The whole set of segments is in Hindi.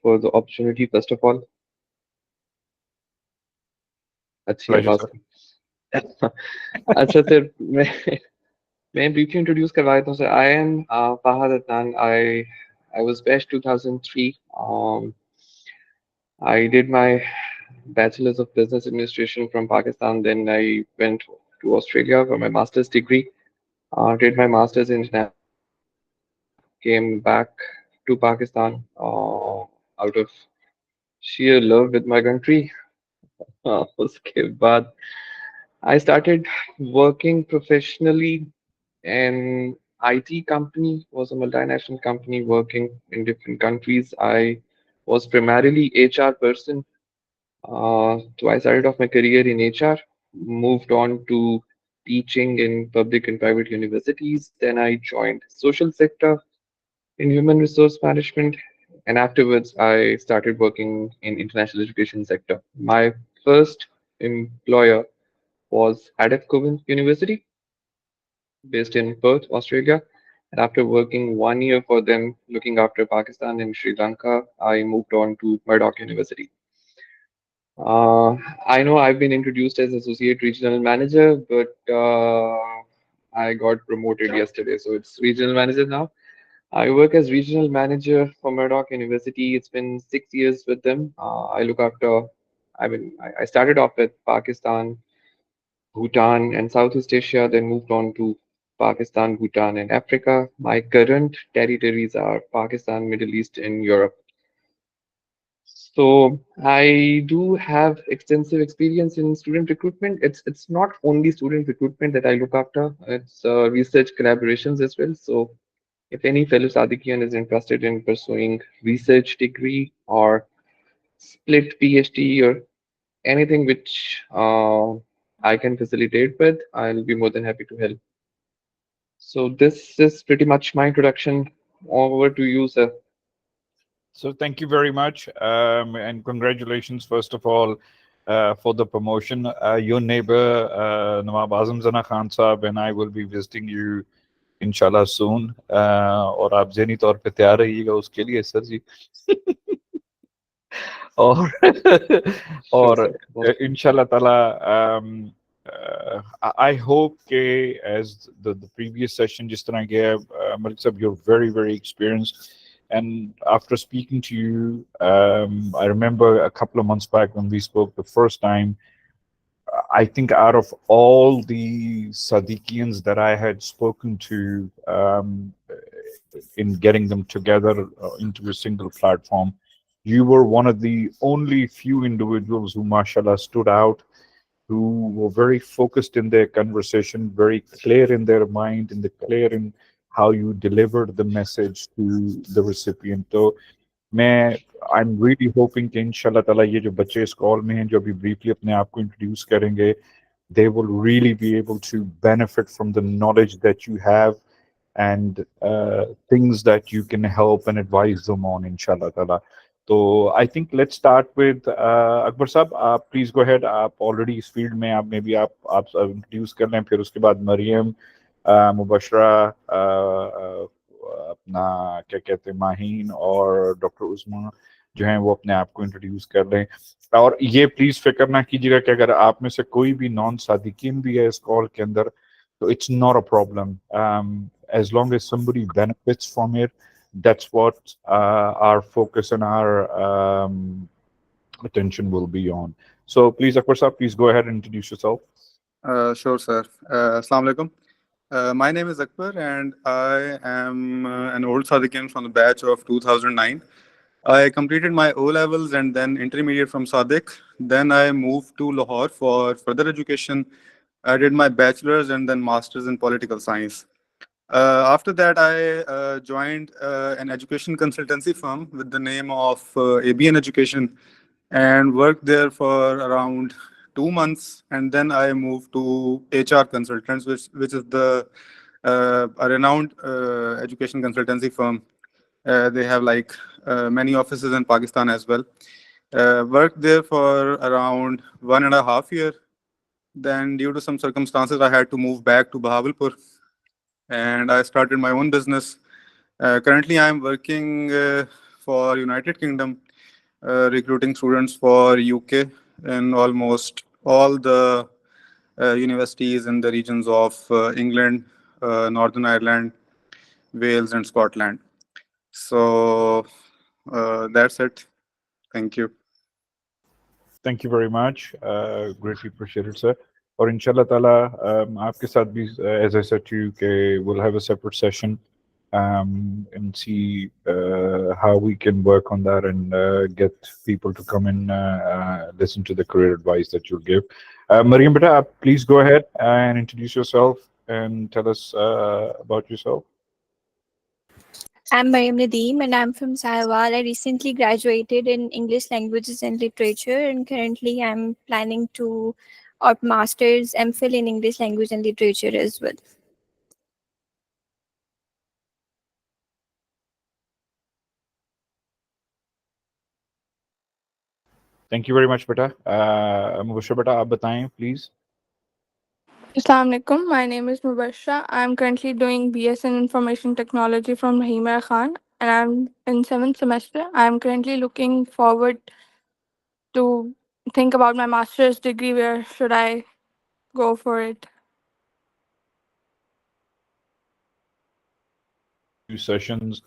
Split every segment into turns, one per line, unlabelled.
for the opportunity, first of all. अच्छी
Pleasure,
आवाज
sir.
है। अच्छा सर, मैं briefly introduce करवा देता हूँ sir. I am Fahad Adnan. I was batch 2003. I did my bachelor's of business administration from Pakistan. Then I went to Australia for my master's degree. Did my master's in international relations. Came back to Pakistan out of sheer love with my country. उसके बाद I started working professionally in IT company, was a multinational company working in different countries. I was primarily HR person. So I started off my career in HR, moved on to teaching in public and private universities. Then I joined social sector in human resource management, and afterwards I started working in international education sector. My first employer was Hadef Coven University, based in Perth, Australia. And after working 1 year for them, looking after Pakistan and Sri Lanka, I moved on to Murdoch University. Uh, I know I've been introduced as Associate Regional Manager, but I got promoted yesterday, so it's Regional Manager now. I work as Regional Manager for Murdoch University. It's been 6 years with them. I look after, I started off with Pakistan, Bhutan, and Southeast Asia, then moved on to Pakistan, Bhutan, and Africa. My current territories are Pakistan, Middle East, and Europe. So I do have extensive experience in student recruitment. It's not only student recruitment that I look after. It's research collaborations as well. So if any fellow Sadiqian is interested in pursuing research degree or split PhD or anything which I can facilitate with, I'll be more than happy to help. So this is pretty much my introduction. Over to you, sir.
So thank you very much, and congratulations, first of all, for the promotion. Your neighbor, Nawab Azam Zana Khan Saab, and I will be visiting you, inshallah, soon. और आप ज़हनी तौर पे तैयार रहिएगा उसके लिए सर जी। और
Sure,
और
sir. Most
इंशाल्लाह ताला, I hope के as the previous session जिस तरह गया, Malik साहब, you're very very experienced, and after speaking to you, I remember a couple of months back when we spoke the first time. I think out of all the Sadiqians that I had spoken to, in getting them together into a single platform, you were one of the only few individuals who, mashallah, stood out, who were very focused in their conversation, very clear in their mind, and clear in how you delivered the message to the recipient. So, मैं I'm really hoping कि इंशाल्लाह ताला ये जो बच्चे इस कॉल में हैं, जो अभी briefly अपने आप को introduce करेंगे, they will really be able to benefit from the knowledge that you have, and things that you can help and advise them on, inshallah ta'ala. So I think let's start with Akbar Sahab. Please go ahead. आप already इस field में आप maybe आप introduce कर लें, फिर उसके बाद मरियम, मुबशरा, अपना क्या कहते हैं, माहीन और डॉक्टर उस्मा जो हैं वो अपने आप को इंट्रोड्यूस कर लें। और ये प्लीज फिक्र ना कीजिएगा कि अगर आप में से कोई भी नॉन सादिकीन भी है इस कॉल के अंदर, so it's not a problem. As long as somebody benefits from it, that's what our focus and our attention will be on. So please, Akbar Sahab, please go ahead and introduce yourself.
Sure, sir. Assalamu alaikum. My name is Akbar, and I am an old Sadiqian from the batch of 2009. I completed my O levels and then intermediate from Sadiq. Then I moved to Lahore for further education. I did my bachelor's and then master's in political science. After that, I joined an education consultancy firm with the name of ABN Education and worked there for around 2 months. And then I moved to HR Consultants, which is a renowned education consultancy firm. They have like many offices in Pakistan as well. Worked there for around 1.5 years. Then, due to some circumstances, I had to move back to Bahawalpur, and I started my own business. Currently, I am working for United Kingdom recruiting students for UK and almost all the universities in the regions of England, Northern Ireland, Wales, and Scotland. So that's it. Thank you.
Thank you very much. Greatly appreciated, sir. और इंशाल्लाह ताला आपके साथ भी, as I said to you, we'll have a separate session and see how we can work on that and get people to come and listen to the career advice that you'll give. Mariam Beta, please go ahead and introduce yourself and tell us about yourself.
I'm Mariam Nadeem and I'm from Sahiwal. I recently graduated in English Languages and Literature, and currently I'm planning to opt Master's MPhil in English Language and Literature as well.
Thank you very much, Beta. Mubashir Beta, आप बताएं, please.
Assalamu alaikum. My name is Mubashra. I'm currently doing BS in Information Technology from Rahima Khan, and I'm in 7th semester. I'm currently looking forward to think about my master's degree. Where should I go for it?
Few sessions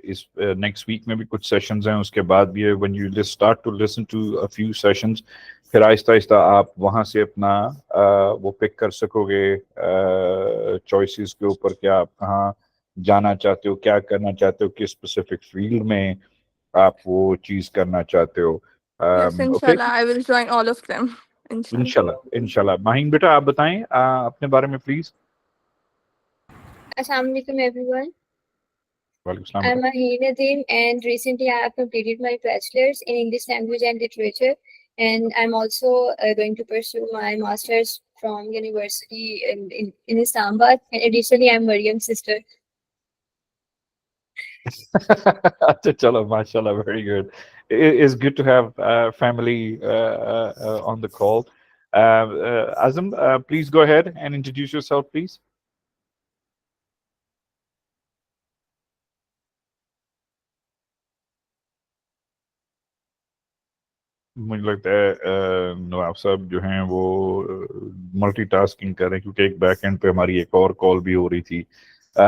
is next week maybe कुछ sessions हैं उसके बाद भी है when you just start to listen to a few sessions फिर आहिस्ता आहिस्ता आप वहाँ से अपना वो पिक कर सकोगे choices के ऊपर कि आप कहाँ जाना चाहते हो क्या करना चाहते हो किस specific field में आप वो चीज करना चाहते हो
Yes,
okay
inshallah, I will join all of them. Inshallah.
इंशाल्लाह इंशाल्लाह माहीन बेटा आप बताएं अपने बारे में प्लीज
Assalamu alaikum everyone.
वालेकुम सलाम
I'm Maheen Nadeem and recently I have completed my bachelor's in English language and literature, and I'm also going to pursue my master's from university in Islamabad, and additionally I'm Mariam's sister.
अच्छा चलो माशाल्लाह very good. It's good to have family on the call. Azam, please go ahead and introduce yourself, please. मुझे लगता है नवाब साहब जो हैं वो मल्टीटास्किंग कर रहे हैं क्योंकि एक बैक एंड पे हमारी एक और कॉल भी हो रही थी.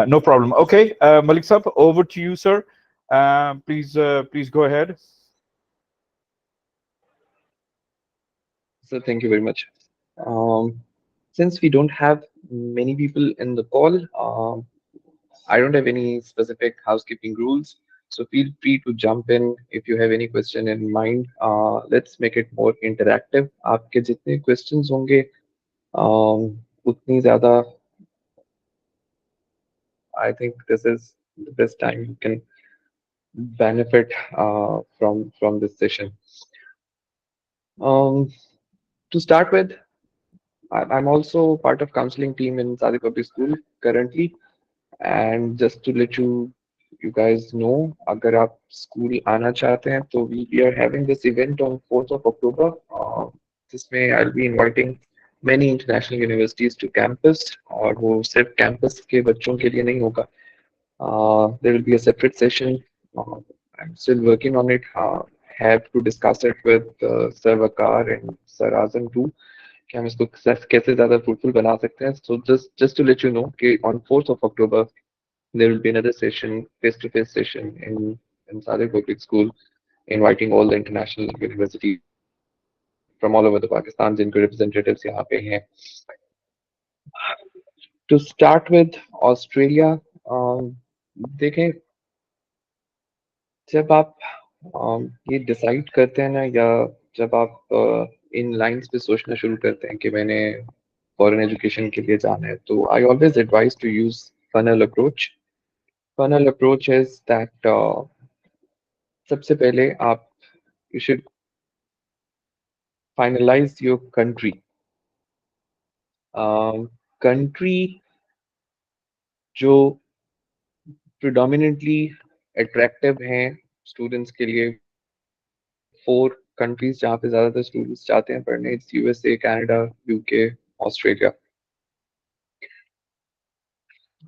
No problem. Okay, Malik Saab, over to you, sir. Please go ahead.
So thank you very much. Since we don't have many people in the call, I don't have any specific housekeeping rules. So feel free to jump in if you have any question in mind. Let's make it more interactive. आपके जितने questions होंगे, उतनी ज़्यादा. I think this is the best time you can benefit from this session. To start with, I'm also part of counseling team in Sadiq Public School currently, and just to let you guys know, अगर आप school आना चाहते हैं तो we are having this event on 4th of October. जिसमें I'll be inviting many international universities to campus, और वो सिर्फ campus के बच्चों के लिए नहीं होगा. There will be a separate session. I'm still working on it. Have to discuss it with Sir Vakar and Sir Azam too. कि हम इसको कैसे ज़्यादा fruitful बना सकते हैं. So just to let you know कि on 4th of October there will be another session, face-to-face session in Sadiq Public School, inviting all the international universities from all over the Pakistan, जिनके representatives यहाँ पे हैं. To start with Australia, देखें जब आप ये डिसाइड करते हैं ना, या जब आप इन लाइंस पे सोचना शुरू करते हैं कि मैंने फॉरेन एजुकेशन के लिए जाना है, तो I always advise to use funnel approach. Funnel approach is that सबसे पहले आप you should finalise your country. Country जो प्रिडोमिनेंटली अट्रैक्टिव हैं स्टूडेंट्स के लिए, 4 countries जहाँ पे ज़्यादातर स्टूडेंट्स जाते हैं पढ़ने, it's USA, Canada, UK, Australia.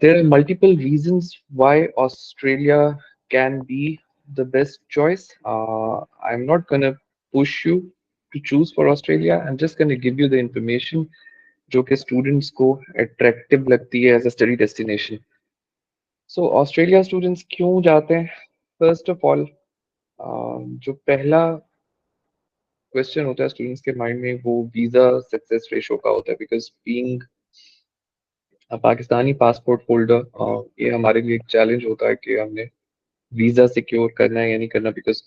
There are multiple reasons why Australia can be the best choice. I'm not gonna push you to choose for Australia. I'm just gonna give you the information जो कि students को attractive लगती है as a study destination. So Australia students क्यों जाते हैं? First of all, जो पहला क्वेश्चन होता है स्टूडेंट्स के माइंड में वो वीजा सक्सेस रेशो का होता है because being Pakistani passport holder ये हमारे लिए एक चैलेंज होता है कि हमने वीजा सिक्योर करना है या नहीं करना because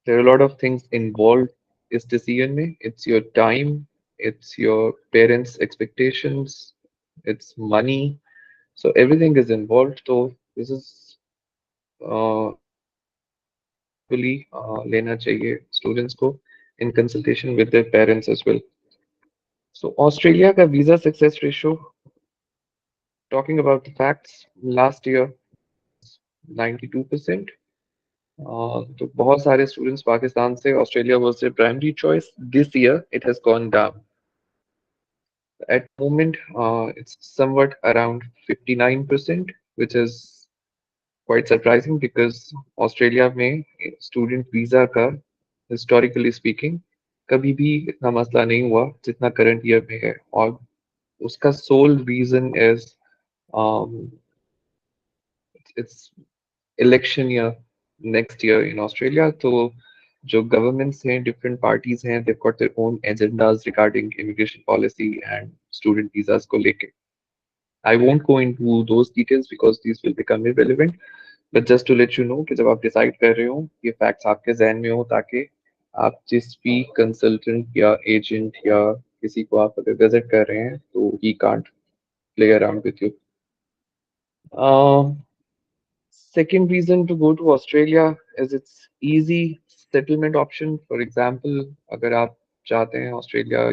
there are a lot of things involved इस decision में. It's your time, it's your parents' expectations, it's money, so everything is involved. So this is लेना चाहिए स्टूडेंट्स को in consultation with their parents as well. So Australia का visa success ratio, talking about the facts, last year 92%. तो बहुत सारे स्टूडेंट्स पाकिस्तान से Australia was their primary choice. This year it has gone down. At the moment, it's somewhat around 59%, which is quite surprising because Australia में student visa का historically speaking कभी भी इतना मसला नहीं हुआ जितना current year में है और उसका sole reason is um, it's election year next year in Australia. तो जो governments हैं, different parties हैं, they've got their own agendas regarding immigration policy and student visas को लेके. I won't go into those details because these will become irrelevant. But just to let you know कि जब आप decide कर रहे हो ये facts आपके जहन में हो ताकि आप जिस भी consultant या agent या किसी को आप अगर visit कर रहे हैं तो he can't play around with you. Second reason to go to Australia is its easy settlement option. For example, अगर आप चाहते हैं Australia,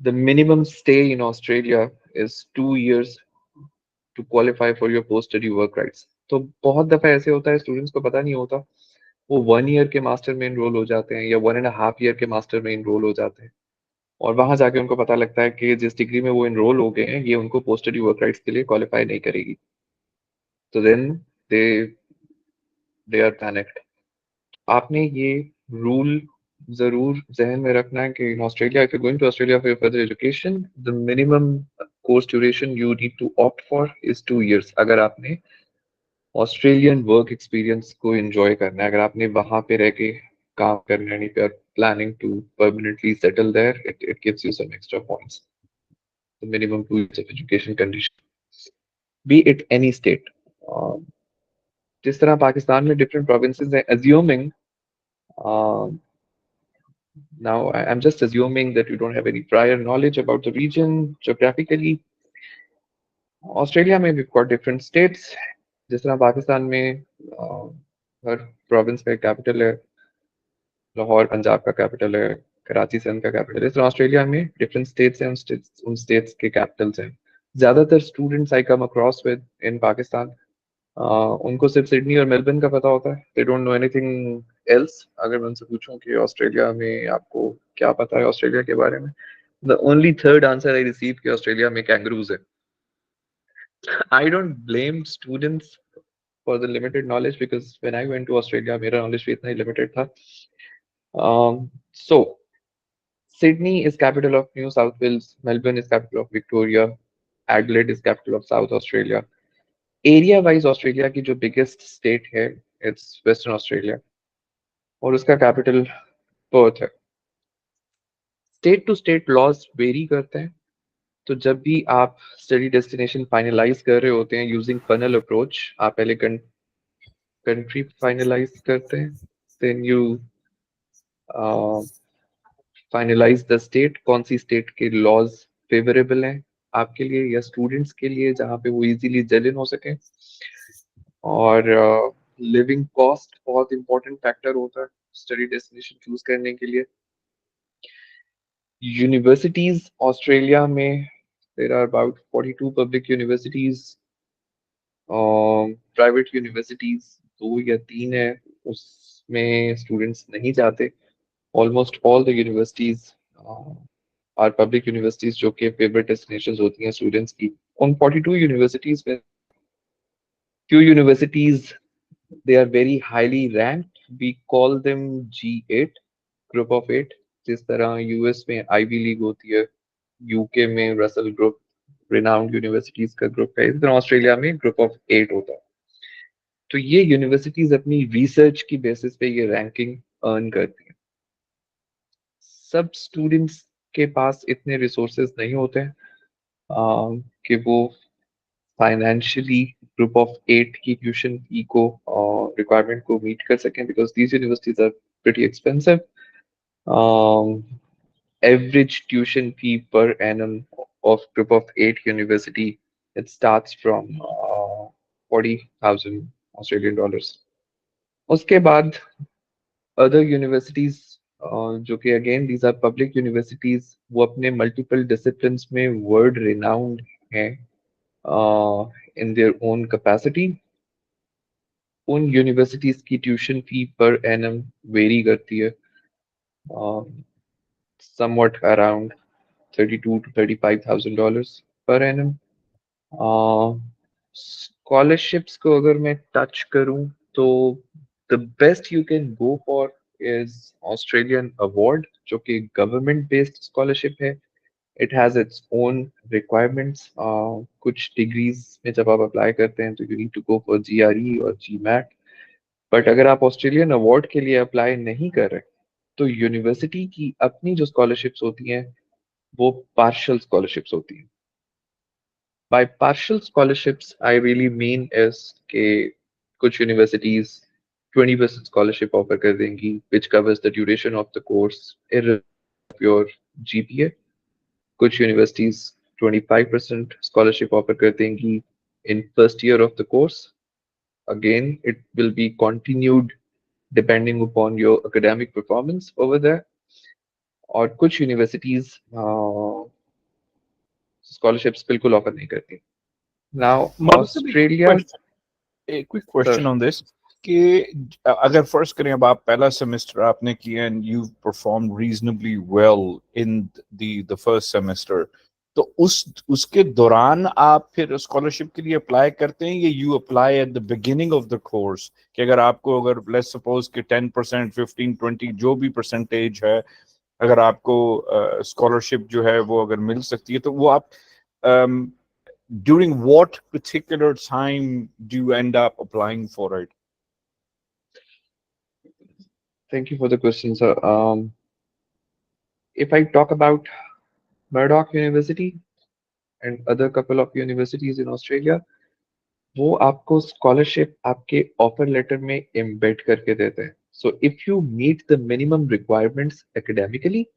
the minimum stay in Australia is 2 years to qualify for your post-study work rights. तो बहुत दफा ऐसे होता है स्टूडेंट्स को पता नहीं होता वो 1 year के मास्टर में इनरोल हो जाते हैं या 1.5 year के मास्टर में इनरोल हो जाते हैं और वहां जाके उनको पता लगता है कि जिस डिग्री में वो इनरोल हो गए हैं ये उनको पोस्ट स्टडी वर्क राइट्स के लिए क्वालिफाई नहीं करेगी तो then they they are panicked आपने ये रूल जरूर जहन में रखना है कि in Australia if you going to Australia for further education the minimum course duration you need to opt for is 2 years अगर आपने ऑस्ट्रेलियन वर्क एक्सपीरियंस को एंजॉय करना है अगर आपने वहां पे रह के काम करना है if you are planning to permanently settle there it gives you some extra points the minimum 2 years of education condition be it any state जिस तरह पाकिस्तान में different provinces हैं assuming now I'm just assuming that you don't have any prior knowledge about the region geographically Australia में we've got different states जिस तरह पाकिस्तान में हर province का एक capital है लाहौर पंजाब का कैपिटल है कराची सिंध का कैपिटल है तो ऑस्ट्रेलिया में डिफरेंट स्टेट्स हैं उन स्टेट्स के कैपिटल्स हैं ज्यादातर students I come across with in Pakistan उनको सिर्फ सिडनी और मेलबर्न का पता होता है they don't know anything else अगर मैं उनसे पूछूं कि ऑस्ट्रेलिया में आपको क्या पता है ऑस्ट्रेलिया के बारे में the only third answer I receive कि ऑस्ट्रेलिया में कैंगरूज है I don't blame students for the limited knowledge because when I went to Australia मेरा नॉलेज भी इतना ही लिमिटेड था so Sydney is capital of New South Wales, Melbourne is capital of Victoria, Adelaide is capital of South Australia. Area wise Australia की जो biggest state है it's Western Australia और उसका capital Perth है. State to state laws vary करते हैं तो जब भी आप study destination finalize कर रहे होते हैं using funnel approach आप पहले country finalize करते हैं then you finalise the state कौन सी स्टेट के लॉज फेवरेबल हैं आपके लिए या स्टूडेंट्स के लिए जहाँ पे वो इजीली जज इन हो सके और लिविंग कॉस्ट बहुत इंपॉर्टेंट फैक्टर होता है स्टडी डेस्टिनेशन चूज करने के लिए यूनिवर्सिटीज ऑस्ट्रेलिया में there are about 42 public universities private universities 2 या 3 है उसमें स्टूडेंट्स नहीं जाते almost all the universities are public universities जो कि favorite destinations होती हैं students की उन 42 universities में Few universities, they are very highly ranked. We call them G8, Group of 8. जिस तरह यूएस में आईवी लीग होती है, यूके में रसल ग्रुप रिनाउंड यूनिवर्सिटीज का ग्रुप है, इस तरह ऑस्ट्रेलिया में ग्रुप ऑफ 8 होता है. तो ये यूनिवर्सिटीज अपनी रिसर्च की बेसिस पे ये रैंकिंग अर्न करती हैं. सब स्टूडेंट्स के पास इतने रिसोर्सेज नहीं होते हैं कि वो फाइनेंशियली ग्रुप ऑफ 8 की ट्यूशन फी को रिक्वायरमेंट को मीट कर सकें, because these universities are pretty expensive. Average tuition fee per annum of group of 8 university, it starts from 40,000 Australian dollars. उसके बाद other universities जो कि again these are public universities, वो अपने multiple disciplines में world renowned हैं in their own capacity. उन universities की tuition fee per annum vary करती है somewhat around $32,000 to $35,000 per annum. Scholarships को अगर मैं touch करूं तो the best you can go for is Australian Award, जो कि government based scholarship है. It has its own requirements. कुछ degrees में जब आप apply करते हैं तो you need to go for GRE और GMAT. But अगर आप Australian Award के लिए apply नहीं कर रहे तो यूनिवर्सिटी की अपनी जो scholarships होती हैं वो partial scholarships होती हैं. By partial scholarships, I really mean is कि कुछ universities 20% scholarship offer कर देंगी, which covers the duration of the course irrespective of your GPA. कुछ universities 25% scholarship offer कर देंगी in first year of the course. Again, it will be continued depending upon your academic performance over there. और कुछ universities scholarships बिल्कुल offer नहीं करती. Now, Australia.
A quick question on this कि अगर फर्स्ट करें अब आप पहला सेमेस्टर आपने किया and you performed reasonably well in the first semester, तो उसके दौरान आप फिर स्कॉलरशिप के लिए अप्लाई करते हैं या you apply at the beginning of the course कि अगर आपको अगर let's suppose कि 10% 15 20 जो भी परसेंटेज है अगर आपको स्कॉलरशिप जो है वो अगर मिल सकती है तो वो आप during what particular time do you end up applying for it?
Thank you for the question, sir. If I talk about Murdoch University and other couple of universities in Australia, वो आपको scholarship आपके offer letter में embed करके देते हैं. So if you meet the minimum requirements academically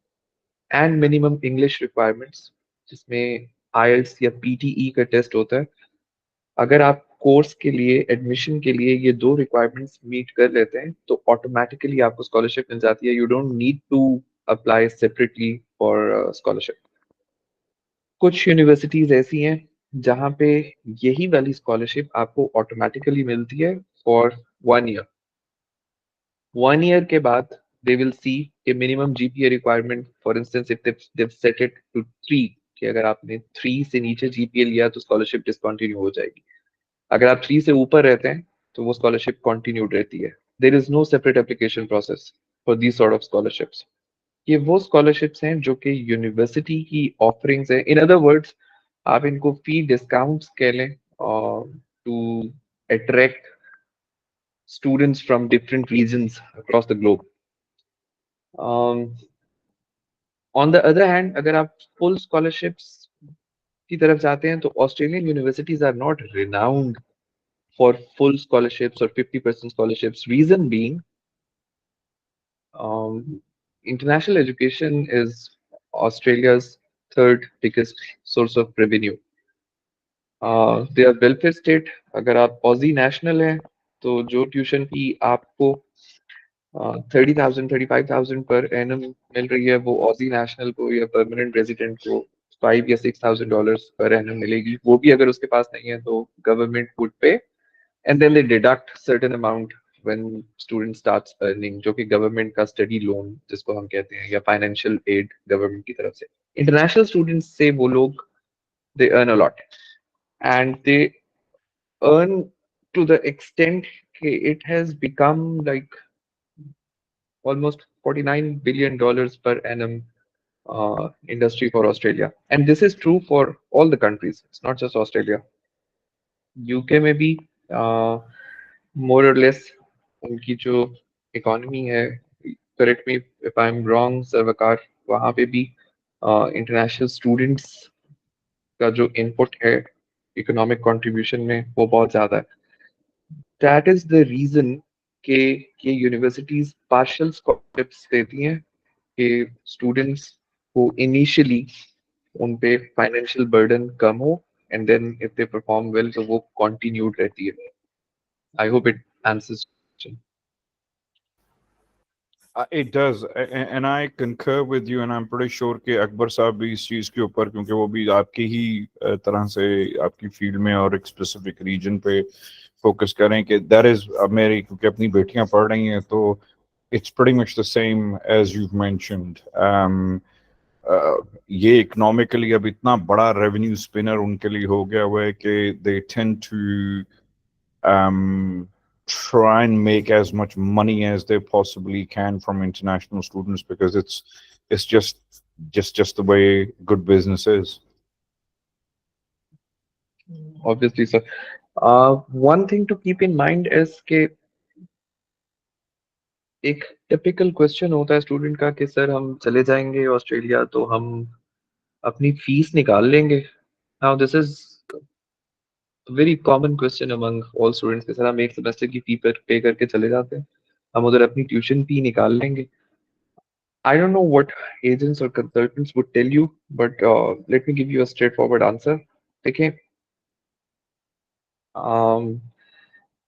and minimum English requirements, जिसमें IELTS या PTE का टेस्ट होता है, अगर आप कोर्स के लिए एडमिशन के लिए ये दो रिक्वायरमेंट्स मीट कर लेते हैं तो ऑटोमेटिकली आपको स्कॉलरशिप मिल जाती है. You don't need to apply separately for scholarship. कुछ यूनिवर्सिटीज ऐसी हैं जहां पे यही वाली स्कॉलरशिप आपको ऑटोमेटिकली मिलती है फॉर 1 ईयर. 1 ईयर के बाद दे विल सी कि minimum GPA requirement, for instance if they set it to 3 कि अगर आपने 3 से नीचे जीपीए लिया तो स्कॉलरशिप डिसकंटिन्यू हो जाएगी. अगर आप 3 से ऊपर रहते हैं तो वो स्कॉलरशिप कंटिन्यूड रहती है. There is no separate application process for these sort of scholarships. ये वो स्कॉलरशिप्स हैं जो कि यूनिवर्सिटी की ऑफरिंग्स हैं. इन अदर वर्ड्स आप इनको फी डिस्काउंट्स कह लें to attract students from different regions across the globe. On the other hand अगर आप फुल स्कॉलरशिप्स की तरफ जाते हैं तो Australian universities are not renowned for full scholarships or 50% scholarships. Reason being, international education is Australia's third biggest source of revenue. They are welfare state. अगर आप Aussie national हैं तो जो tuition fee आपको 30,000 35,000 per annum मिल रही है वो Aussie national को या permanent resident को $5,000 या $6,000 per annum मिलेगी. वो भी अगर उसके पास नहीं है तो government would pay. And then they deduct certain amount when student starts earning, जो कि government का study loan जिसको हम कहते हैं या financial aid government की तरफ से. International students से वो लोग they earn a lot and they earn to the extent it has become like almost $49 billion per annum industry for Australia. And this is true for all the countries. It's not just Australia. UK में भी more or less उनकी जो इकोनॉमी है, correct me if I am wrong सर्वकार, वहाँ पे भी इंटरनेशनल स्टूडेंट्स का जो इनपुट है इकोनॉमिक कंट्रीब्यूशन में वो बहुत ज़्यादा है. दैट इज द रीजन के ये यूनिवर्सिटीज पार्शियल स्कॉलरशिप्स देती हैं कि स्टूडेंट्स को इनिशियली उन पे फाइनेंशियल बर्डन कम हो, and then if they perform well तो वो कंटिन्यूड रहती है. I hope it answers.
It does, and I concur with you, and I'm pretty sure कि अकबर साहब भी इस चीज़ के ऊपर, क्योंकि वो भी आपकी ही तरह से आपकी फील्ड में और एक स्पेसिफिक रीजन पे फोकस करें कि दैट इज, अब मेरी क्योंकि अपनी बेटियां पढ़ रही हैं तो it's pretty much the same as you mentioned. ये इकोनॉमिकली अब इतना बड़ा रेवेन्यू स्पिनर उनके लिए हो गया हुआ है कि they tend to try and make as much money as they possibly can from international students, because it's just the way good business is.
Obviously, sir. One thing to keep in mind is कि एक टिपिकल क्वेश्चन होता है स्टूडेंट का कि सर हम चले जाएंगे ऑस्ट्रेलिया तो हम अपनी फीस निकाल लेंगे. Now this is very common question among all students के सर हम एक सेमेस्टर की फी पर पे करके चले जाते हैं, हम उधर अपनी ट्यूशन फी निकाल लेंगे. I don't know what agents or consultants would tell you, but let me give you a straightforward answer. Okay.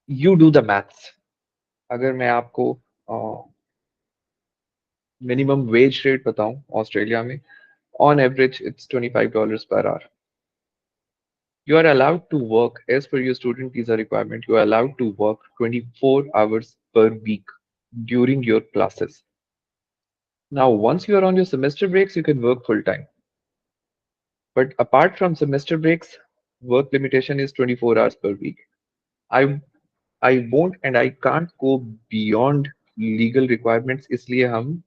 You do the maths. अगर मैं आपको मिनिमम वेज रेट बताऊं ऑस्ट्रेलिया में, on average it's $25 per hour. You are allowed to work as per your student visa requirement. You are allowed to work 24 hours per week during your classes. Now, once you are on your semester breaks, you can work full time. But apart from semester breaks, work limitation is 24 hours per week. I won't and I can't go beyond legal requirements, इसलिए हम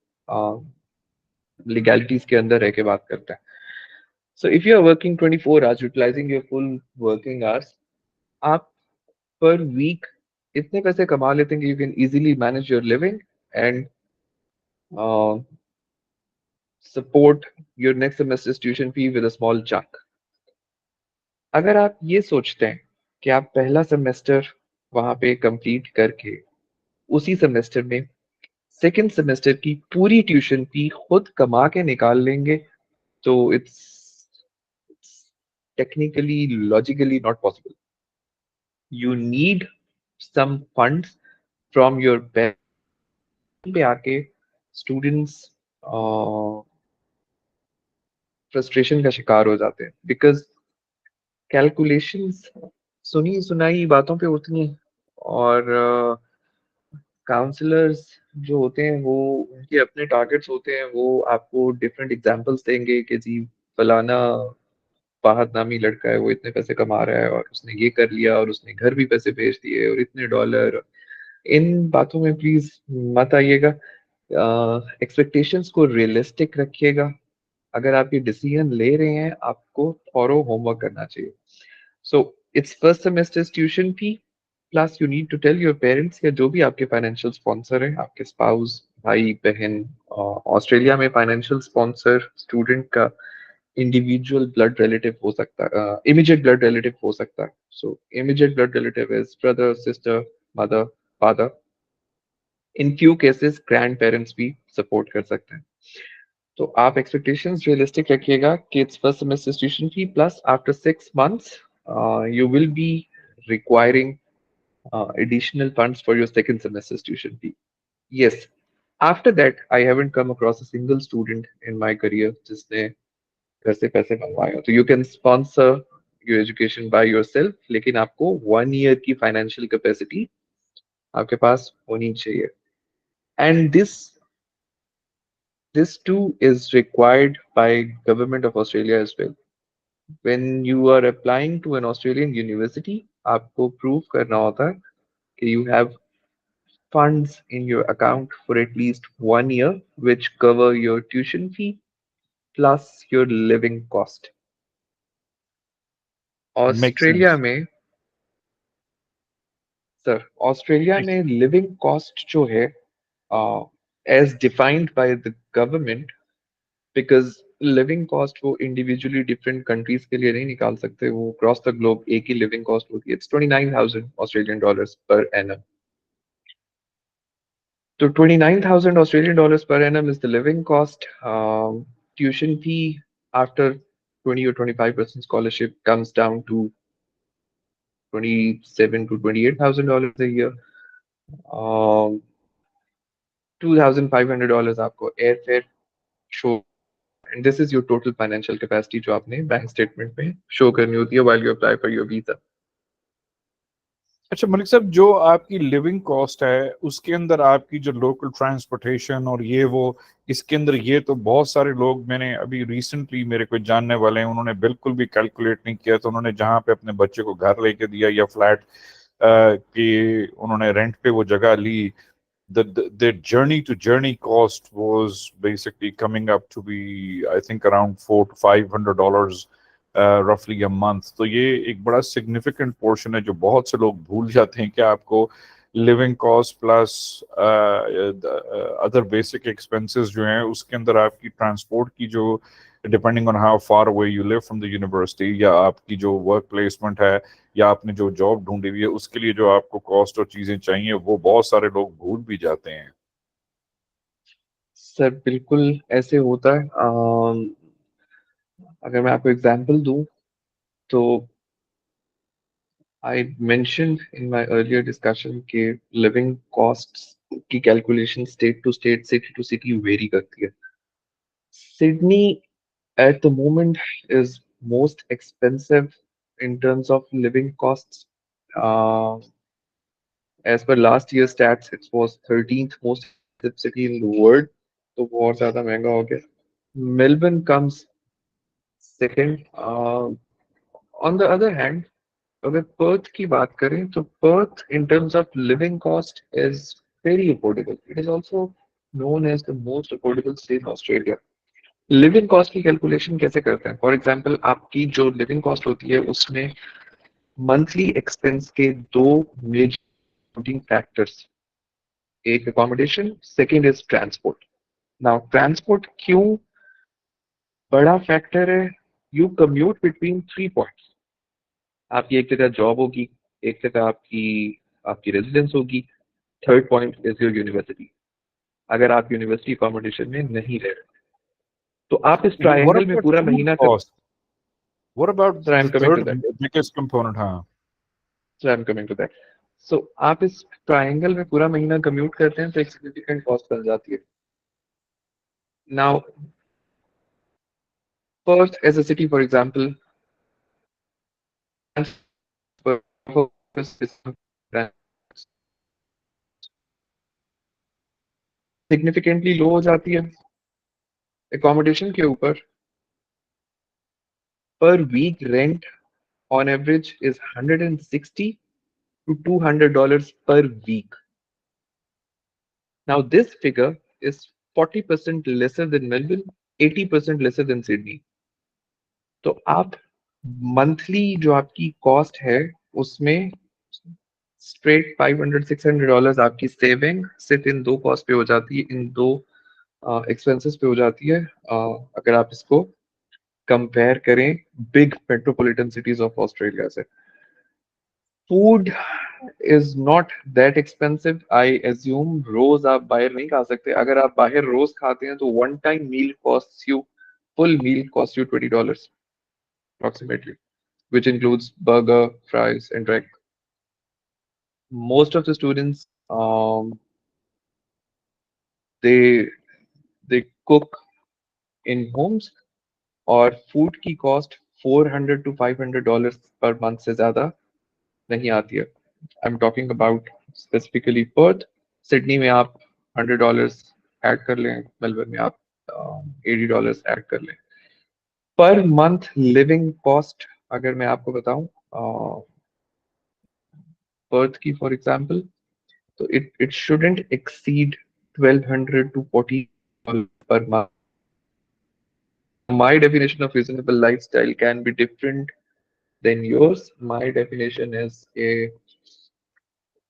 legalities के अंदर रह के बात करते हैं. So if you are working 24 hours, utilizing your full working hours, आप per week इतने पैसे कमा लेते हैं कि you can easily manage your living and support your next semester's tuition fee with a small chunk. अगर आप ये सोचते हैं कि आप पहला सेमेस्टर वहां पे कंप्लीट करके उसी सेमेस्टर में सेकेंड सेमेस्टर की पूरी ट्यूशन फी खुद कमा के निकाल लेंगे, तो it's technically logically not possible. You need some funds from your parents. पे आके स्टूडेंट्स फ्रस्ट्रेशन का शिकार हो जाते हैं बिकॉज कैलकुलेशंस सुनी सुनाई बातों पे उठती हैं, और काउंसलर्स जो होते हैं वो उनके अपने टारगेट्स होते हैं, वो आपको डिफरेंट एग्जांपल्स देंगे कि जी फलाना फाहद नामी लड़का है वो इतने पैसे कमा रहा है और उसने ये कर लिया और उसने घर भी पैसे भेज दिए और इतने डॉलर. इन बातों में प्लीज मत आइएगा. एक्सपेक्टेशंस को रियलिस्टिक रखिएगा. अगर आप ये डिसीजन ले रहे हैं आपको थॉरो होमवर्क करना चाहिए. So it's first semester tuition fee plus you need to tell your parents या जो भी आपके फाइनेंशियल स्पॉन्सर हैं, आपके स्पाउस, भाई बहन. ऑस्ट्रेलिया में फाइनेंशियल स्पॉन्सर स्टूडेंट का इंडिविजुअल ब्लड रिलेटिव हो सकता है, इमीडिएट ब्लड रिलेटिव हो सकता है. So immediate blood relative is brother, sister, mother, father. In few cases grandparents भी सपोर्ट कर सकते हैं. तो आप एक्सपेक्टेशंस रियलिस्टिक रखिएगा कि it's first semester tuition fee plus after 6 months you will be requiring additional funds for your second semester's tuition fee. Yes, after that I haven't come across a single student in my career जिसने घर से पैसे मंगवाए हो. तो you can sponsor your education by yourself, लेकिन आपको 1 year की financial capacity आपके पास होनी चाहिए. And this too is required by government of Australia as well. When you are applying to an Australian university, आपको प्रूव करना होता है कि you have funds in your account for at least 1 year, which cover your tuition fee plus your living cost.
Makes
Australia
sense.
में सर ऑस्ट्रेलिया
Makes
में लिविंग कॉस्ट जो है as defined by the government, because living cost वो इंडिविजुअली डिफरेंट कंट्रीज के लिए नहीं निकाल सकते, वो क्रॉस द ग्लोब एक ही लिविंग कॉस्ट होती है। It's 29,000 Australian dollars per annum. तो 29,000 Australian dollars per annum is the living cost. Tuition fee after 20 or 25% scholarship comes down to 27 to 28,000 dollars a year. um, $2,500 आपको air fare show, and this is your total financial capacity जो आपने बैंक स्टेटमेंट में शो करनी होती है while you apply for your visa.
अच्छा मलिक साहब, जो आपकी लिविंग कॉस्ट है उसके अंदर आपकी जो लोकल ट्रांसपोर्टेशन और ये वो, इसके अंदर ये तो बहुत सारे लोग, मैंने अभी रिसेंटली मेरे कोई जानने वाले हैं, उन्होंने बिल्कुल भी कैलकुलेट नहीं किया, तो उन्होंने जहाँ पे अपने बच्चे को घर लेके दिया या फ्लैट कि उन्होंने रेंट पे वो जगह ली, the journey to journey cost was basically coming up to be, I think, around $400 to $500 roughly a month. तो ये एक बड़ा सिग्निफिकेंट पोर्शन है जो बहुत से लोग भूल जाते हैं कि आपको living cost plus other basic expenses जो हैं उसके अंदर आपकी ट्रांसपोर्ट की जो, depending on how far away you live from the university, या आपकी जो वर्क प्लेसमेंट है या आपने जो जॉब ढूंढी हुई है, उसके लिए जो आपको कॉस्ट और चीजें चाहिए वो बहुत सारे लोग भूल भी जाते हैं।
सर बिल्कुल ऐसे होता है। अगर मैं आपको एग्जांपल दूं तो I mentioned in my earlier discussion कि लिविंग कॉस्ट्स की calculation state to state, city to city vary करती है। Sydney at the moment is most expensive in terms of living costs. Uh, as per last year's stats, it was 13th most expensive city in the world. तो बहुत ज़्यादा महंगा हो गया। Melbourne comes second. On the other hand, अगर पर्थ की बात करें तो Perth in terms of living cost is very affordable. It is also known as the most affordable state in Australia. Living cost की कैलकुलेशन कैसे करते हैं? फॉर एग्जाम्पल आपकी जो लिविंग कॉस्ट होती है उसमें मंथली एक्सपेंस के दो मेजर फैक्टर्स, एक accommodation, second is transport. Now transport क्यों बड़ा फैक्टर है? You commute between 3 points. आपकी एक जगह जॉब होगी, एक जगह आपकी आपकी रेजिडेंस होगी, third point is your university. अगर आप यूनिवर्सिटी अकोमोडेशन में नहीं रह रहे तो आप इस
What
ट्रायंगल में
about
पूरा
food
महीना
cost? What about
sir I am
the
coming to
third
that.
biggest component? हाँ,
So I'm coming to that. So आप इस ट्रायंगल में पूरा महीना कम्यूट करते हैं तो एक सिग्निफिकेंट कॉस्ट बन जाती है। Now Perth as a city, for example, significantly low हो जाती है। एकोमोडेशन के ऊपर पर week rent on average is 160 to $200 per week. Now this figure is 40% lesser than Melbourne, 80% lesser than Sydney. तो आप मंथली जो आपकी कॉस्ट है उसमें स्ट्रेट $500-600 आपकी सेविंग सिर्फ इन दो कॉस्ट पे हो जाती है, इन दो एक्सपेंसेस पे हो जाती है। अगर आप इसको कंपेयर करें big metropolitan cities of Australia से। Food is not that expensive. I assume रोज आप बाहर नहीं खा सकते। अगर आप बाहर रोज खाते हैं तो one time meal cost you, full meal cost you $20 approximately, which includes burger, fries, and drink. Most of the students, they they cook in homes, और फूड की कॉस्ट $400 to $500 पर मंथ से ज्यादा नहीं आती है। I am talking about specifically Perth. Sydney में आप $100 ऐड कर लें, मेलबर्न में आप $80 ऐड कर लें। पर मंथ लिविंग कॉस्ट अगर मैं आपको बताऊं, Perth की for example, so it shouldn't exceed 1200 to 14 per month. My definition of reasonable lifestyle can be different than yours. My definition is a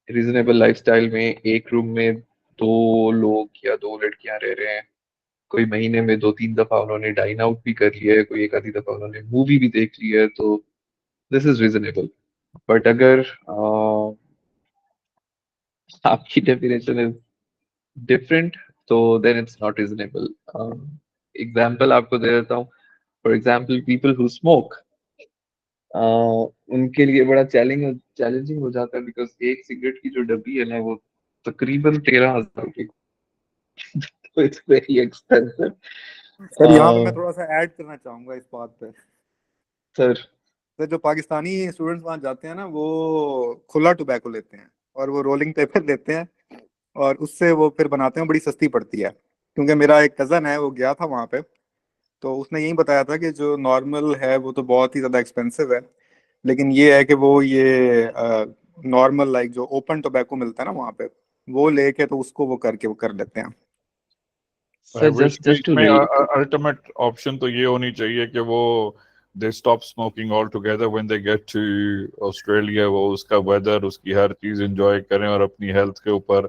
reasonable lifestyle में एक रूम में दो लोग या दो लड़कियां रह रहे हैं, कोई महीने में 2-3 दफा उन्होंने डाइन आउट भी कर लिया है, कोई एक आधी दफा उन्होंने मूवी भी देख ली है, तो दिस इज रीजनेबल. बट अगर आपकी डेफिनेशन इज डिफरेंट, तो then it's not reasonable. Example आपको दे देता हूँ. For example, people who smoke, उनके लिए बड़ा चैलेंजिंग हो जाता है, बिकॉज एक सिगरेट की जो डब्बी है ना, वो तकरीबन 13,000 की. तो इट्स वेरी एक्सपेंसिव.
सर यहाँ पे मैं थोड़ा सा ऐड करना चाहूंगा इस बात पे.
सर
सर जो पाकिस्तानी स्टूडेंट्स वहाँ जाते हैं ना, वो खुला टोबैको लेते हैं और वो रोलिंग पेपर लेते हैं और उससे वो फिर बनाते हैं, बड़ी सस्ती पड़ती है. क्योंकि मेरा एक कज़न है, वो गया था वहाँ पे, तो उसने यही बताया था कि जो नॉर्मल है वो तो बहुत ही ज़्यादा एक्सपेंसिव है, लेकिन ये है कि वो ये नॉर्मल लाइक जो ओपन टोबैको मिलता है ना वहाँ पे, वो लेके तो उसको वो करके वो कर लेते हैं.
Sir just to
ultimate option तो ये होनी चाहिए कि वो they stop smoking all together when they get to Australia. वो उसका वेदर, उसकी हर चीज एंजॉय करें और अपनी हेल्थ के ऊपर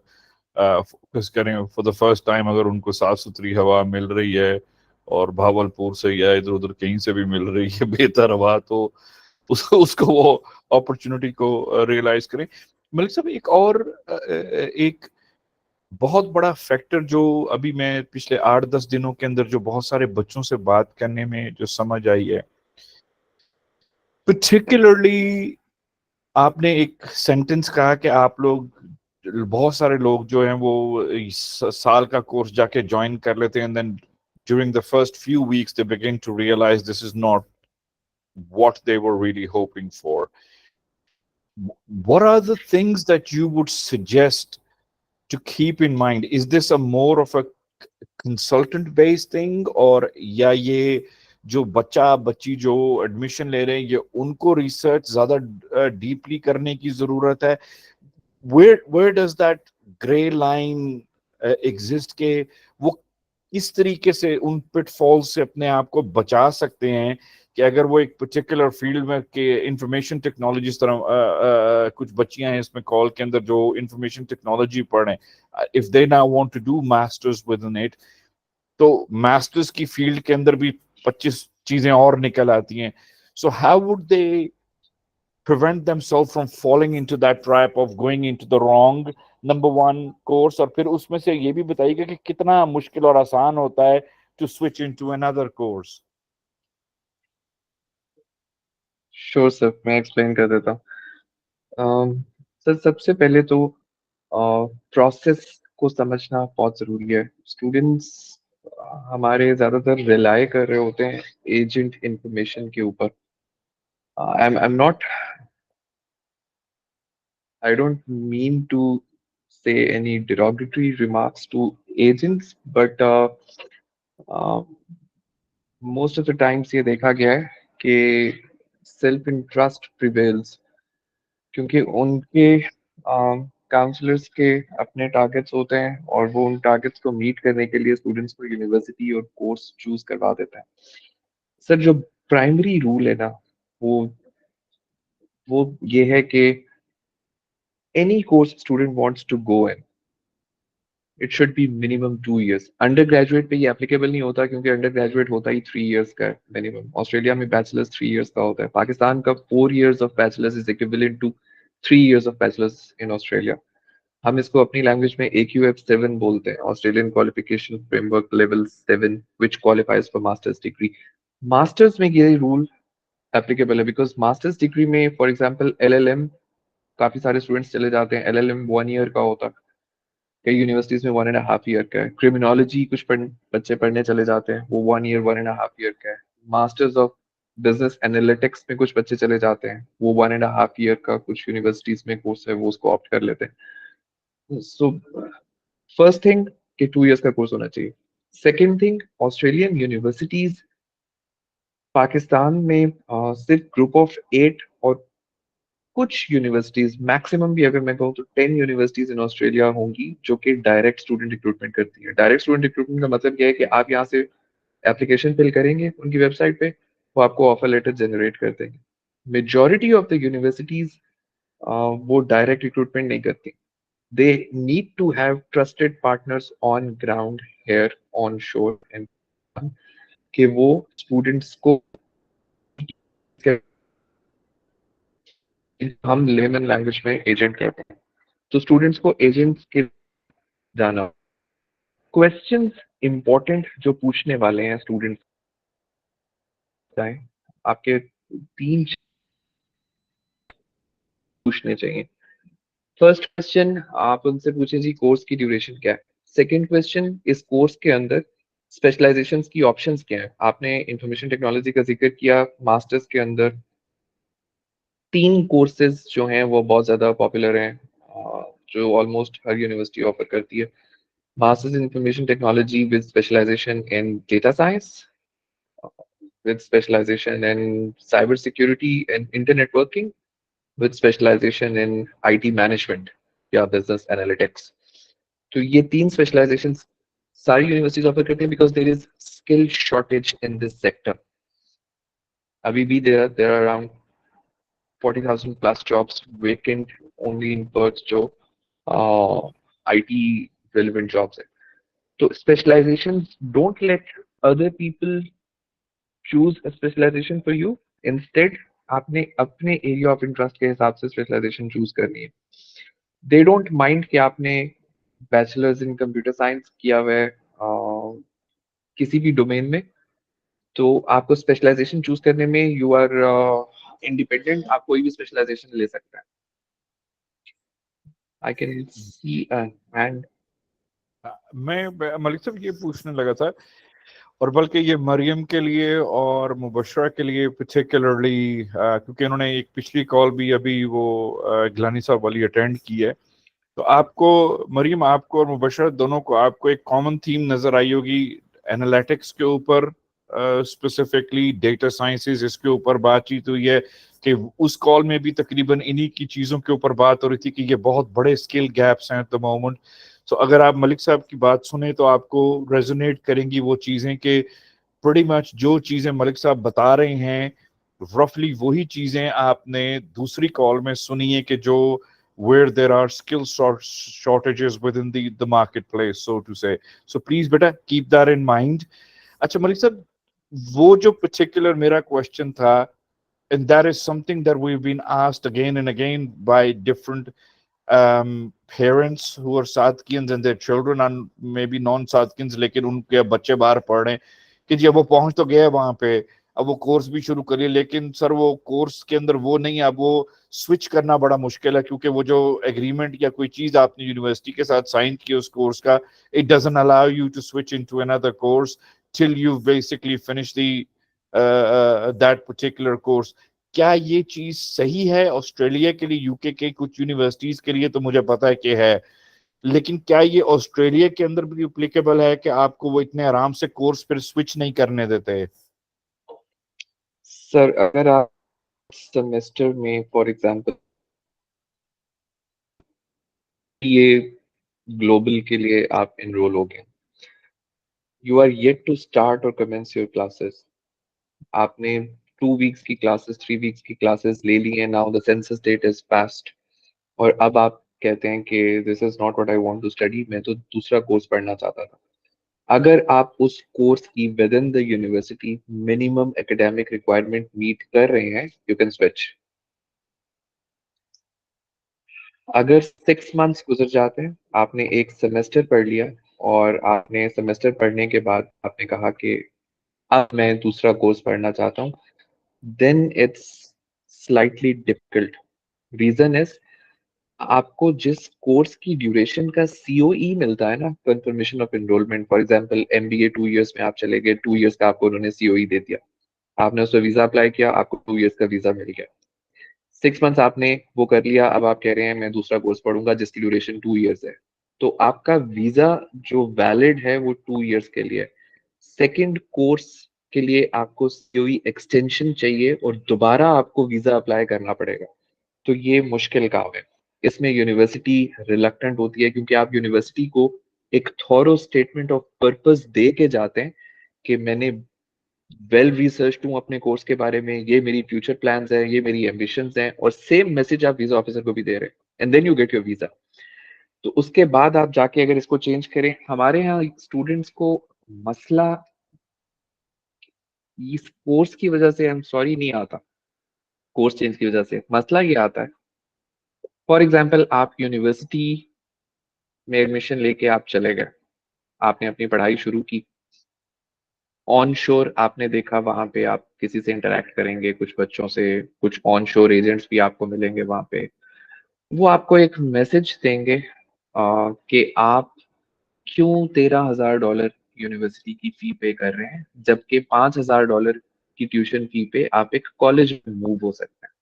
फोकस करें. फॉर द फर्स्ट टाइम अगर उनको साफ सुथरी हवा मिल रही है और भावलपुर से या इधर उधर कहीं से भी मिल रही है बेहतर हवा, तो उसको वो अपॉर्चुनिटी को रियलाइज करें. मलिक साहब, एक और एक बहुत बड़ा फैक्टर जो अभी मैं पिछले 8-10 दिनों के अंदर जो बहुत सारे बच्चों से बात करने में जो समझ आई है, पर्टिकुलरली आपने एक सेंटेंस कहा कि आप लोग, बहुत सारे लोग जो हैं वो साल का कोर्स जाके ज्वाइन कर लेते हैं, and then during the first few weeks they begin to realize this is not what they were really hoping for. What are the things that you would suggest to keep in mind? Is this a more of a consultant based thing, और या ये जो बच्चा बच्ची जो एडमिशन ले रहे हैं ये उनको रिसर्च ज्यादा डीपली करने की जरूरत है? where does that gray line exist के वो किस तरीके से उन पिटफॉल से अपने आप को बचा सकते हैं कि अगर वो एक पर्टिकुलर फील्ड में के इंफॉर्मेशन टेक्नोलॉजी, इस तरह कुछ बच्चियां हैं इसमें कॉल के अंदर जो इंफॉर्मेशन टेक्नोलॉजी पढ़ रहे हैं, if they now want to do masters within it, तो मास्टर्स की फील्ड के अंदर भी 25 चीजें और निकल आती हैं. So how would they prevent themselves from falling into that trap of going into the wrong number one course? और फिर उसमें से ये भी बताइएगा कि कितना मुश्किल और आसान होता है to switch into another course.
Sure sir, मैं एक्सप्लेन कर देता हूँ. सर सबसे पहले तो प्रोसेस को समझना बहुत जरूरी है. स्टूडेंट्स हमारे ज्यादातर रिलाय कर रहे होते हैं एजेंट इंफॉर्मेशन के ऊपर. I'm not, I don't mean to say any derogatory remarks to agents, but most of the times ये देखा गया है कि सेल्फ इंटरेस्ट प्रिवेल्स, क्योंकि उनके काउंसलर्स के अपने टारगेट्स होते हैं और वो उन टारगेट्स को मीट करने के लिए स्टूडेंट्स को यूनिवर्सिटी और कोर्स चूज करवा देता है. सर जो प्राइमरी रूल है ना, वो ये है कि any course student wants to go in, it should be minimum 2 years. Undergraduate पे ये applicable नहीं होता, क्योंकि undergraduate होता ही 3 years का minimum. ऑस्ट्रेलिया में bachelor's 3 years का होता है. पाकिस्तान का 4 years of bachelor's is equivalent to 3 years of bachelor's in Australia. हम इसको अपनी लैंग्वेज में AQF7 बोलते हैं, Australian qualification framework level 7, which qualifies for master's degree. Masters में ये रूल एप्लीकेबल है, बिकॉज मास्टर्स डिग्री में फॉर एग्जांपल LLM काफी सारे स्टूडेंट्स चले जाते हैं. LLM 1 year का होता है, कई यूनिवर्सिटीज में 1.5 year का है. क्रिमिनोलॉजी कुछ बच्चे पढ़ने चले जाते हैं, वो 1 year 1.5 year का है. मास्टर्स ऑफ बिजनेस एनालिटिक्स में कुछ बच्चे चले जाते हैं, वो 1.5 year का कुछ यूनिवर्सिटीज में कोर्स है, वो उसको ऑप्ट कर लेते हैं. सो फर्स्ट थिंग कि 2 years का कोर्स होना चाहिए. सेकेंड थिंग, ऑस्ट्रेलियन कुछ यूनिवर्सिटीज, मैक्सिमम भी अगर मैं कहूँ तो 10 यूनिवर्सिटीज इन ऑस्ट्रेलिया होंगी जो कि डायरेक्ट स्टूडेंट रिक्रूटमेंट करती है। डायरेक्ट स्टूडेंट रिक्रूटमेंट का मतलब क्या है कि आप यहाँ से एप्लीकेशन फिल करेंगे उनकी वेबसाइट पे, वो आपको ऑफर लेटर जनरेट कर देंगे। मेजॉरिटी ऑफ द यूनिवर्सिटीज वो डायरेक्ट रिक्रूटमेंट नहीं करती। They need to have trusted partners on ground here onshore and कि वो स्टूडेंट्स को, हम लेमन लैंग्वेज में एजेंट कहते हैं, तो स्टूडेंट्स को एजेंट्स के जाना। क्वेश्चंस इंपॉर्टेंट जो पूछने वाले हैं स्टूडेंट्स, आपके तीन पूछने चाहिए। फर्स्ट क्वेश्चन आप उनसे पूछें जी कोर्स की ड्यूरेशन क्या है। सेकंड क्वेश्चन, इस कोर्स के अंदर स्पेशलाइजेशंस की ऑप्शंस क्या है। आपने इंफॉर्मेशन टेक्नोलॉजी का जिक्र किया, मास्टर्स के अंदर 3 कोर्सेज जो हैं वो बहुत ज़्यादा पॉपुलर हैं, जो ऑलमोस्ट हर यूनिवर्सिटी ऑफर करती है। Masters in information technology with specialisation in data science, with specialization in cyber security and internet working, with specialization in IT management या business analytics. तो ये 3 specializations सारी यूनिवर्सिटीज ऑफर करती हैं because there is skill shortage in this sector. अभी भी there are around 40,000 plus jobs vacant only in Perth जो IT relevant jobs है। तो specializations don't let other people choose a specialization for you. Instead, आपने अपने एरिया ऑफ इंटरेस्ट के हिसाब से स्पेशलाइजेशन चूज करनी है। दे डोंट माइंड कि आपने बैचलर्स इन कंप्यूटर साइंस किया हुआ है किसी भी डोमेन में, तो आपको स्पेशलाइजेशन चूज करने में यू आर इंडिपेंडेंट, आप कोई भी स्पेशलाइजेशन ले सकते हैं। आई कैन सी एंड
मैं मलिक साहब ये पूछने लगा था, और बल्कि ये मरियम के लिए और मुबशरा के लिए पर्टिकुलरली, क्योंकि उन्होंने एक पिछली कॉल भी अभी वो गिलानी साहब वाली अटेंड की है, तो आपको मरियम, आपको और मुबशरा दोनों को, आपको एक कॉमन थीम नजर आई होगी एनालिटिक्स के ऊपर, स्पेसिफिकली डेटा साइंसेस, इसके ऊपर बातचीत हुई है कि उस कॉल में भी तकरीबन इन्हीं की चीज़ों के ऊपर बात हो रही थी कि ये बहुत बड़े स्किल गैप्स हैं एट द मोमेंट। तो अगर आप मलिक साहब की बात सुने तो आपको रेजोनेट करेंगी वो चीज़ें कि प्रीटी मच जो चीज़ें मलिक साहब बता रहे हैं रफली वही चीज़ें आपने दूसरी कॉल में सुनी है कि जो where there are skill shortages within the marketplace, so to say. So please beta keep that in mind. अच्छा मलिक साहब, वो जो particular मेरा question था, and that is something that we've been asked again and again by different parents who are Sadkins and their children and maybe non-Sadkins, लेकिन उनके बच्चे बाहर पढ़ रहे हैं कि जी अब वो पहुंच तो गए वहां पे, अब वो कोर्स भी शुरू करिए, लेकिन सर वो कोर्स के अंदर वो नहीं, अब वो स्विच करना बड़ा मुश्किल है क्योंकि वो जो एग्रीमेंट या कोई चीज आपने यूनिवर्सिटी के साथ साइन की उस कोर्स का, it doesn't allow you to switch into another course till you basically finish the that particular course. क्या ये चीज सही है ऑस्ट्रेलिया के लिए? यूके के कुछ यूनिवर्सिटीज के लिए तो मुझे पता है कि है, लेकिन क्या ये ऑस्ट्रेलिया के अंदर भी एप्लीकेबल है कि आपको वो इतने आराम से कोर्स फिर स्विच नहीं करने देते?
सर अगर आप सेमेस्टर में फॉर एग्जांपल, ये ग्लोबल के लिए आप एनरोल हो गए, you are yet to start और कमेंस योर क्लासेस, आपने 2 वीक्स की क्लासेस 3 वीक्स की क्लासेस ले ली है, now the census date is past, और अब आप कहते हैं कि this is not what I want to study, मैं तो दूसरा कोर्स पढ़ना चाहता था। अगर आप उस कोर्स की within the university minimum academic requirement meet कर रहे हैं, यू कैन स्विच। अगर 6 मंथ्स गुजर जाते हैं, आपने एक सेमेस्टर पढ़ लिया और आपने सेमेस्टर पढ़ने के बाद आपने कहा कि अब मैं दूसरा कोर्स पढ़ना चाहता हूँ, then it's slightly difficult. Reason is आपको जिस कोर्स की ड्यूरेशन का सीओई मिलता है ना, confirmation of enrolment, for example MBA 2 years में आप चले गए, 2 इयर्स का आपको उन्होंने सीओई दे दिया, आपने उसका वीजा अप्लाई किया, आपको 2 इयर्स का वीजा मिल गया। 6 मंथ्स आपने वो कर लिया, अब आप कह रहे हैं मैं दूसरा कोर्स पढ़ूंगा जिसकी ड्यूरेशन 2 इयर्स है, तो आपका वीजा जो वैलिड है वो 2 इयर्स के लिए। सेकंड कोर्स के लिए आपको सीओई एक्सटेंशन चाहिए और दोबारा आपको वीजा अप्लाई करना पड़ेगा। तो ये मुश्किल काम है। इसमें यूनिवर्सिटी रिलक्टेंट होती है क्योंकि आप यूनिवर्सिटी को एक थॉरो स्टेटमेंट ऑफ पर्पस दे के जाते हैं कि मैंने वेल रिसर्च हूँ अपने कोर्स के बारे में, ये मेरी फ्यूचर प्लान्स है, ये मेरी एम्बिशंस हैं, और सेम मैसेज आप वीजा ऑफिसर को भी दे रहे हैं, and then you get your visa. तो उसके बाद आप जाके अगर इसको चेंज करें, हमारे यहाँ स्टूडेंट्स को मसला इस कोर्स की वजह से, आई एम सॉरी, नहीं आता। कोर्स चेंज की वजह से मसला ये आता है, फॉर एग्जाम्पल आप यूनिवर्सिटी में एडमिशन लेके आप चले गए, आपने अपनी पढ़ाई शुरू की, ऑन शोर आपने देखा वहां पे आप किसी से इंटरेक्ट करेंगे, कुछ बच्चों से, कुछ ऑन शोर एजेंट्स भी आपको मिलेंगे वहां पे, वो आपको एक मैसेज देंगे कि आप क्यों $13,000 यूनिवर्सिटी की फी पे कर रहे हैं, जबकि $5,000 की ट्यूशन फी पे आप एक कॉलेज में मूव हो सकते हैं।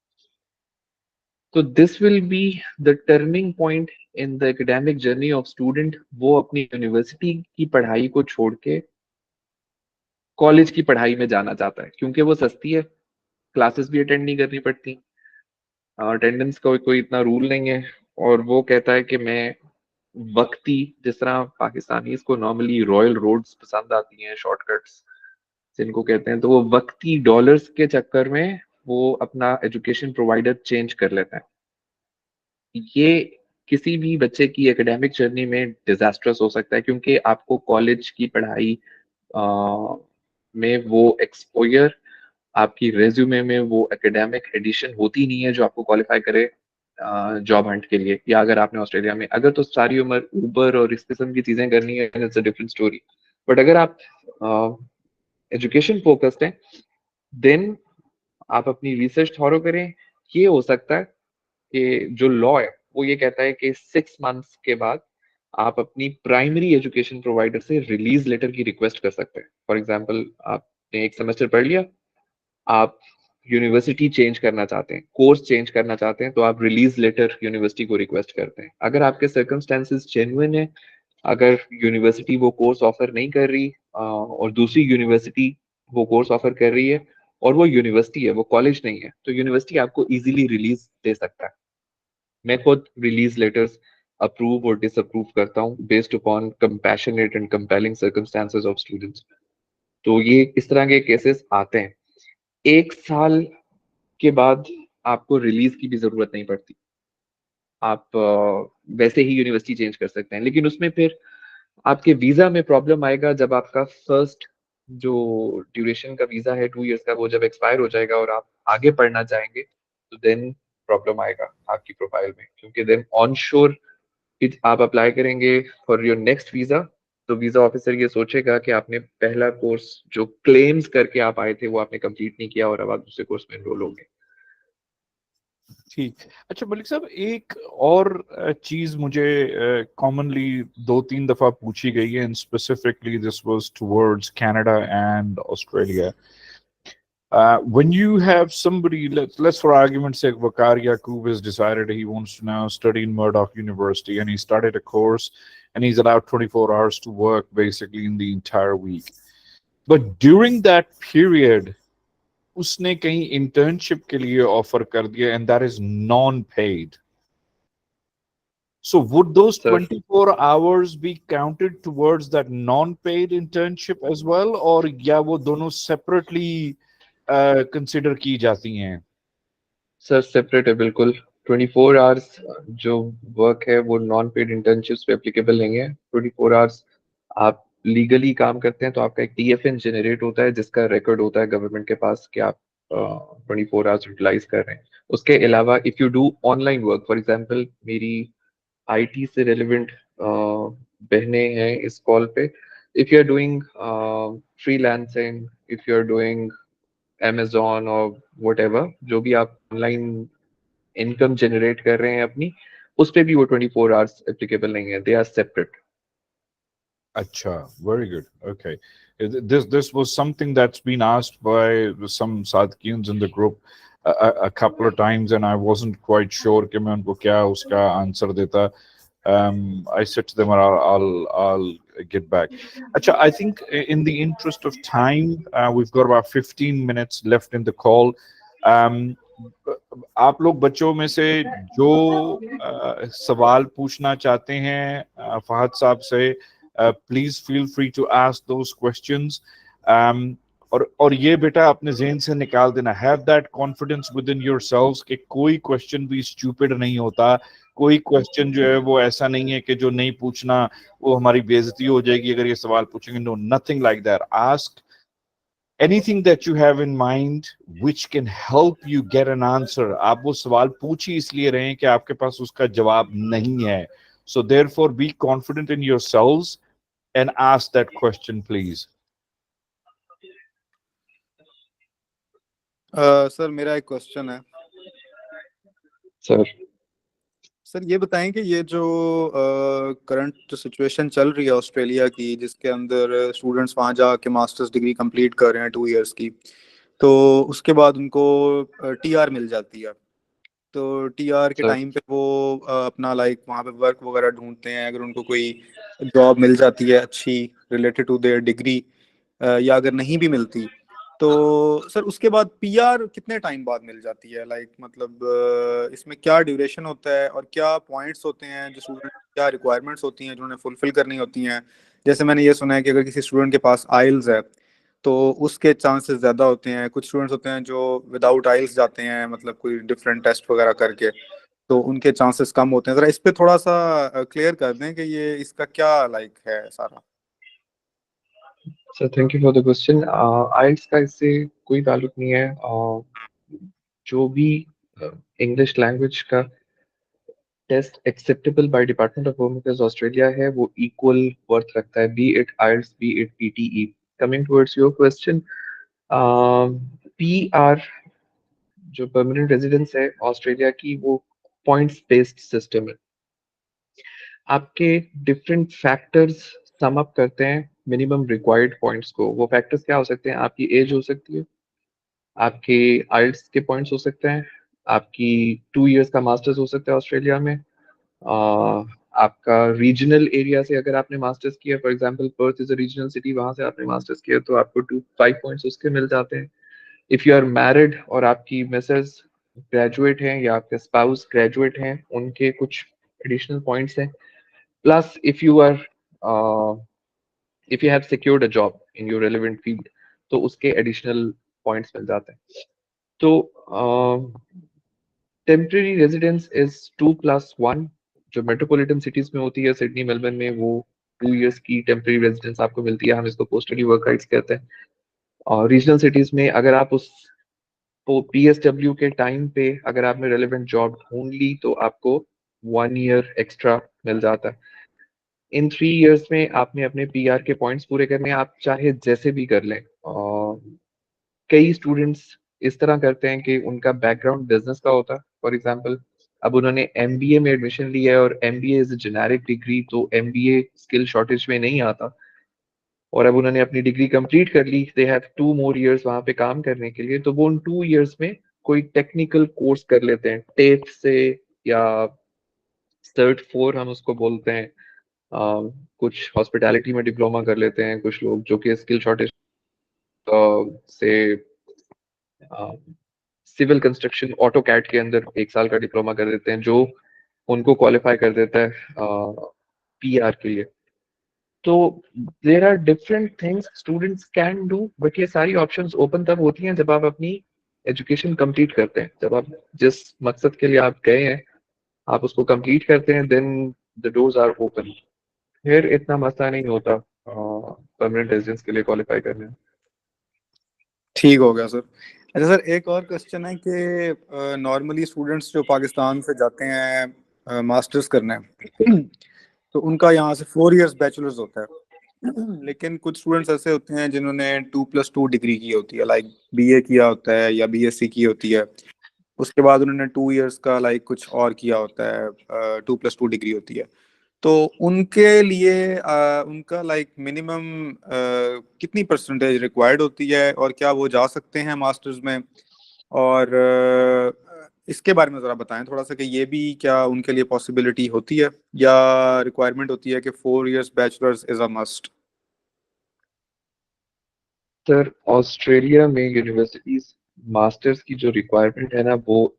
तो this will be the turning point in the academic journey of student. वो अपनी यूनिवर्सिटी की पढ़ाई को छोड़ के कॉलेज की पढ़ाई में जाना चाहता है, क्योंकि वो सस्ती है, क्लासेस भी अटेंड नहीं करनी पड़ती, अटेंडेंस का कोई इतना रूल नहीं है, और वो कहता है कि मैं वक्ती, जिस तरह पाकिस्तानी को नॉर्मली रॉयल रोड्स पसंद आती हैं, शॉर्टकट्स जिनको कहते हैं, तो वो वक्ती डॉलर्स के चक्कर में वो अपना एजुकेशन प्रोवाइडर चेंज कर लेता है। ये किसी भी बच्चे की एकेडमिक जर्नी में डिजास्ट्रस हो सकता है, क्योंकि आपको कॉलेज की पढ़ाई में वो एक्सपोजर, आपकी रेज्यूमे में वो एकेडमिक एडिशन होती नहीं है जो आपको क्वालिफाई करे जॉब हंट के लिए। या अगर आपने ऑस्ट्रेलिया में अगर तो सारी उम्र उबर और इस किस्म की चीजें करनी है, it's a different story. But अगर आप एजुकेशन फोकस्ड हैं, देन आप अपनी रिसर्च थॉरो करें। ये हो सकता है कि जो लॉ है वो ये कहता है कि 6 मंथ्स के बाद आप अपनी प्राइमरी एजुकेशन प्रोवाइडर से रिलीज लेटर की रिक्वेस्ट कर सकते हैं। फॉर एग्जाम्पल, आपने एक सेमेस्टर पढ़ लिया, आप यूनिवर्सिटी चेंज करना चाहते हैं, कोर्स चेंज करना चाहते हैं, तो आप रिलीज लेटर यूनिवर्सिटी को रिक्वेस्ट करते हैं। अगर आपके सर्कमस्टेंसेस जेन्युइन है, अगर यूनिवर्सिटी वो कोर्स ऑफर नहीं कर रही और दूसरी यूनिवर्सिटी वो कोर्स ऑफर कर रही है, और वो यूनिवर्सिटी है, वो कॉलेज नहीं है, तो यूनिवर्सिटी आपको इजीली रिलीज दे सकता है। मैं खुद रिलीज लेटर्स अप्रूव और डिसअप्रूव करता हूँ based upon compassionate and compelling circumstances of students. तो ये इस तरह के केसेस आते हैं। 1 साल के बाद आपको रिलीज की भी जरूरत नहीं पड़ती, आप वैसे ही यूनिवर्सिटी चेंज कर सकते हैं। लेकिन उसमें फिर आपके वीजा में प्रॉब्लम आएगा जब आपका फर्स्ट जो ड्यूरेशन का वीजा है 2 इयर्स का, वो जब एक्सपायर हो जाएगा और आप आगे पढ़ना चाहेंगे, तो देन प्रॉब्लम आएगा आपकी प्रोफाइल में, क्योंकि देन ऑन शोर आप अप्लाई करेंगे फॉर योर नेक्स्ट वीजा, तो वीजा ऑफिसर ये सोचेगा कि आपने पहला कोर्स जो क्लेम्स करके आप आए थे वो आपने कंप्लीट नहीं किया और अब आप दूसरे कोर्स में एनरोल होंगे।
ठीक। अच्छा मलिक साहब, एक और चीज मुझे कॉमनली 2-3 दफा पूछी गई है, and specifically this was towards Canada and Australia. When you have somebody, let's for argument's sake, Wakar Yaqub has decided he wants to now study in Murdoch University, and he started a course, and he's allowed 24 hours to work basically in the entire week. But during that period, उसने कहीं internship के लिए offer कर दिया, and that is non-paid. So would those
Sir.
24 hours be counted towards that non-paid internship as well, or या वो दोनों separately कंसिडर की जाती हैं?
सर सेपरेट है बिल्कुल। 24 आवर्स जो वर्क है वो नॉन पेड इंटर्नशिप्स पे एप्लीकेबल नहीं है। 24 आवर्स आप लीगली काम करते हैं तो आपका एक टीएफएन जनरेट होता है जिसका रिकॉर्ड होता है गवर्नमेंट के पास कि आप 24 आवर्स यूटिलाइज कर रहे हैं। उसके अलावा if you do online work, for example मेरी आईटी से रेलिवेंट बहनें हैं इस कॉल पे, if you are doing freelancing, if you are doing Amazon और whatever, जो भी आप ऑनलाइन इनकम जनरेट कर रहे हैं अपनी, उस पे भी वो 24 आवर्स एप्लीकेबल नहीं है, दे आर सेपरेट।
अच्छा, very good. Okay. This was something that's been asked by some Sadhkins in the group a couple of times, and I wasn't quite sure कि मैं उनको क्या उसका आंसर देता. I said to them, I'll get back. Acha, I think in the interest of time, we've got about 15 minutes left in the call. आप लोग बच्चों में से जो सवाल पूछना चाहते हैं फहद साहब से, please feel free to ask those questions. और ये बेटा अपने ज़हन से निकाल देना, have that confidence within yourselves कि कोई क्वेश्चन भी स्टूपिड नहीं होता, कोई क्वेश्चन जो है वो ऐसा नहीं है कि जो नहीं पूछना वो हमारी बेइज्जती हो जाएगी अगर ये सवाल पूछेंगे। No, nothing like that. Ask anything that you have in mind which can help you get an answer। आप वो सवाल पूछ ही इसलिए रहे हैं कि आपके पास उसका जवाब नहीं है। So therefore be confident in yourselves and ask that question please।
Sir मेरा एक क्वेश्चन है
सर
सर, ये बताएं कि ये जो करंट जो सिचुएशन चल रही है ऑस्ट्रेलिया की, जिसके अंदर स्टूडेंट्स वहाँ जाके मास्टर्स डिग्री कंप्लीट कर रहे हैं 2 इयर्स की, तो उसके बाद उनको टीआर मिल जाती है। तो टीआर के
सर
टाइम पे वो अपना लाइक वहाँ पे वर्क वगैरह ढूंढते हैं। अगर उनको कोई जॉब मिल जाती है अच्छी रिलेटेड टू देयर डिग्री, या अगर नहीं भी मिलती तो सर उसके बाद पीआर कितने टाइम बाद मिल जाती है? लाइक मतलब इसमें क्या ड्यूरेशन होता है और क्या पॉइंट्स होते हैं जो स्टूडेंट, क्या रिक्वायरमेंट्स होती हैं जो उन्हें फुलफिल करनी होती हैं? जैसे मैंने ये सुना है कि अगर किसी स्टूडेंट के पास आइल्स है तो उसके चांसेस ज़्यादा होते हैं। कुछ स्टूडेंट्स होते हैं जो विदाउट आइल्स जाते हैं, मतलब कोई डिफरेंट टेस्ट वगैरह करके, तो उनके चांसेस कम होते हैं। ज़रा इस पे थोड़ा सा क्लियर कर दें कि ये इसका क्या लाइक है सारा।
Sir thank you for the question. IELTS का इससे कोई ताल्लुक नहीं है। जो भी इंग्लिश लैंग्वेज का test acceptable by department of home affairs Australia है, वो इक्वल वर्थ रखता है, be it IELTS be it PTE. Coming towards your question, PR जो परमानेंट रेजिडेंस है ऑस्ट्रेलिया की, वो पॉइंट्स बेस्ड सिस्टम है। आपके डिफरेंट फैक्टर्स सम अप करते हैं मिनिमम रिक्वायर्ड पॉइंट्स को। वो फैक्टर्स क्या हो सकते हैं? आपकी एज हो सकती है, आपके आइल्स के पॉइंट्स हो सकते हैं, आपकी 2 इयर्स का मास्टर्स हो सकता है ऑस्ट्रेलिया में, आपका रीजनल एरिया से अगर आपने मास्टर्स किया, for example Perth is a regional city, वहां से आपने मास्टर्स किया तो आपको 5 पॉइंट्स उसके मिल जाते हैं। इफ यू आर मैरिड और आपकी मिसेस ग्रेजुएट हैं या आपके स्पाउस ग्रेजुएट हैं, उनके कुछ एडिशनल पॉइंट्स हैं। Plus if you have secured a job in your relevant field, तो उसके एडिशनल पॉइंट्स मिल जाते हैं। तो टेम्परेरी रेजिडेंस इज 2+1। जो मेट्रोपॉलिटन सिटीज में होती है, सिडनी मेलबर्न में, वो 2 इयर्स की टेम्परेरी रेजिडेंस आपको मिलती है। हम इसको पोस्ट स्टडी वर्क राइट्स कहते हैं। और रीजनल सिटीज में अगर आप उस पीएसडब्ल्यू के टाइम पे अगर आपने रेलेवेंट जॉब ढूंढ ली तो आपको 1 ईयर एक्स्ट्रा मिल जाता है। इन 3 इयर्स में आपने अपने पीआर के पॉइंट्स पूरे करने हैं, आप चाहे जैसे भी कर लें। और कई स्टूडेंट्स इस तरह करते हैं कि उनका बैकग्राउंड बिजनेस का होता है। फॉर एग्जांपल, अब उन्होंने एमबीए में एडमिशन लिया है और MBA is a generic degree, तो एमबीए स्किल शॉर्टेज में नहीं आता, और अब उन्होंने अपनी डिग्री कंप्लीट कर ली, दे हैव 2 more years वहां पे काम करने के लिए, तो वो उन 2 इयर्स में कोई टेक्निकल कोर्स कर लेते हैं टेट से, या सर्ट 4 हम उसको बोलते हैं। कुछ हॉस्पिटैलिटी में डिप्लोमा कर लेते हैं कुछ लोग, जो कि स्किल शॉर्टेज से सिविल कंस्ट्रक्शन ऑटो कैट के अंदर 1 साल का डिप्लोमा कर देते हैं, जो उनको क्वालिफाई कर देता है पीआर के लिए। तो there are different things students can do, but ये सारी ऑप्शंस ओपन तब होती हैं जब आप अपनी एजुकेशन कंप्लीट करते हैं। जब आप जिस मकसद के लिए आप गए हैं आप उसको कंप्लीट करते हैं, then the doors are open. फिर इतना मसला नहीं होता परमानेंट रेजिडेंस के लिए क्वालिफाई करने में।
ठीक हो गया सर। अच्छा सर, एक और क्वेश्चन है कि नॉर्मली स्टूडेंट्स जो पाकिस्तान से जाते हैं मास्टर्स करने, तो उनका यहाँ से 4 इयर्स बैचलर्स होता है। लेकिन कुछ स्टूडेंट्स ऐसे होते हैं जिन्होंने 2+2 डिग्री की होती है, लाइक बीए किया होता है या बीएससी की होती है। उसके बाद उन्होंने 2 इयर्स का लाइक कुछ और किया होता है, 2+2 डिग्री होती है। तो उनके लिए उनका लाइक मिनिमम कितनी परसेंटेज रिक्वायर्ड होती है और क्या वो जा सकते हैं मास्टर्स में? और इसके बारे में ज़रा बताएं थोड़ा सा कि ये भी क्या उनके लिए पॉसिबिलिटी होती है या रिक्वायरमेंट होती है कि 4 years bachelors is a must?
Sir Australia में यूनिवर्सिटीज मास्टर्स की जो रिक्वायरमेंट है ना वो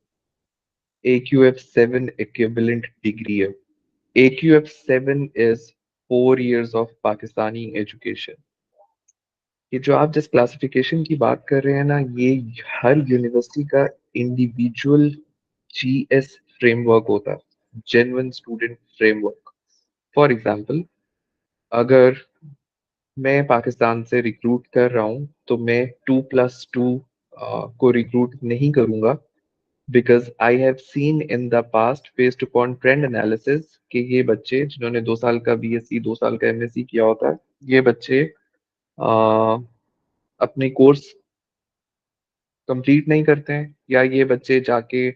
AQF7 इक्विवेलेंट डिग्री है। AQF7 is 4 years of Pakistani education. ये जो आप जिस क्लासिफिकेशन की बात कर रहे हैं ना, ये हर यूनिवर्सिटी का इंडिविजुअल GS फ्रेमवर्क होता है, genuine student framework. For example, अगर मैं पाकिस्तान से रिक्रूट कर रहा हूँ तो मैं 2+2 को रिक्रूट नहीं करूंगा, because I have seen in the past based upon trend analysis कि ये बच्चे जिन्होंने 2 साल का BSc 2 साल का MSc किया होता है, ये बच्चे अपने कोर्स कंप्लीट नहीं करते हैं, या ये बच्चे जाके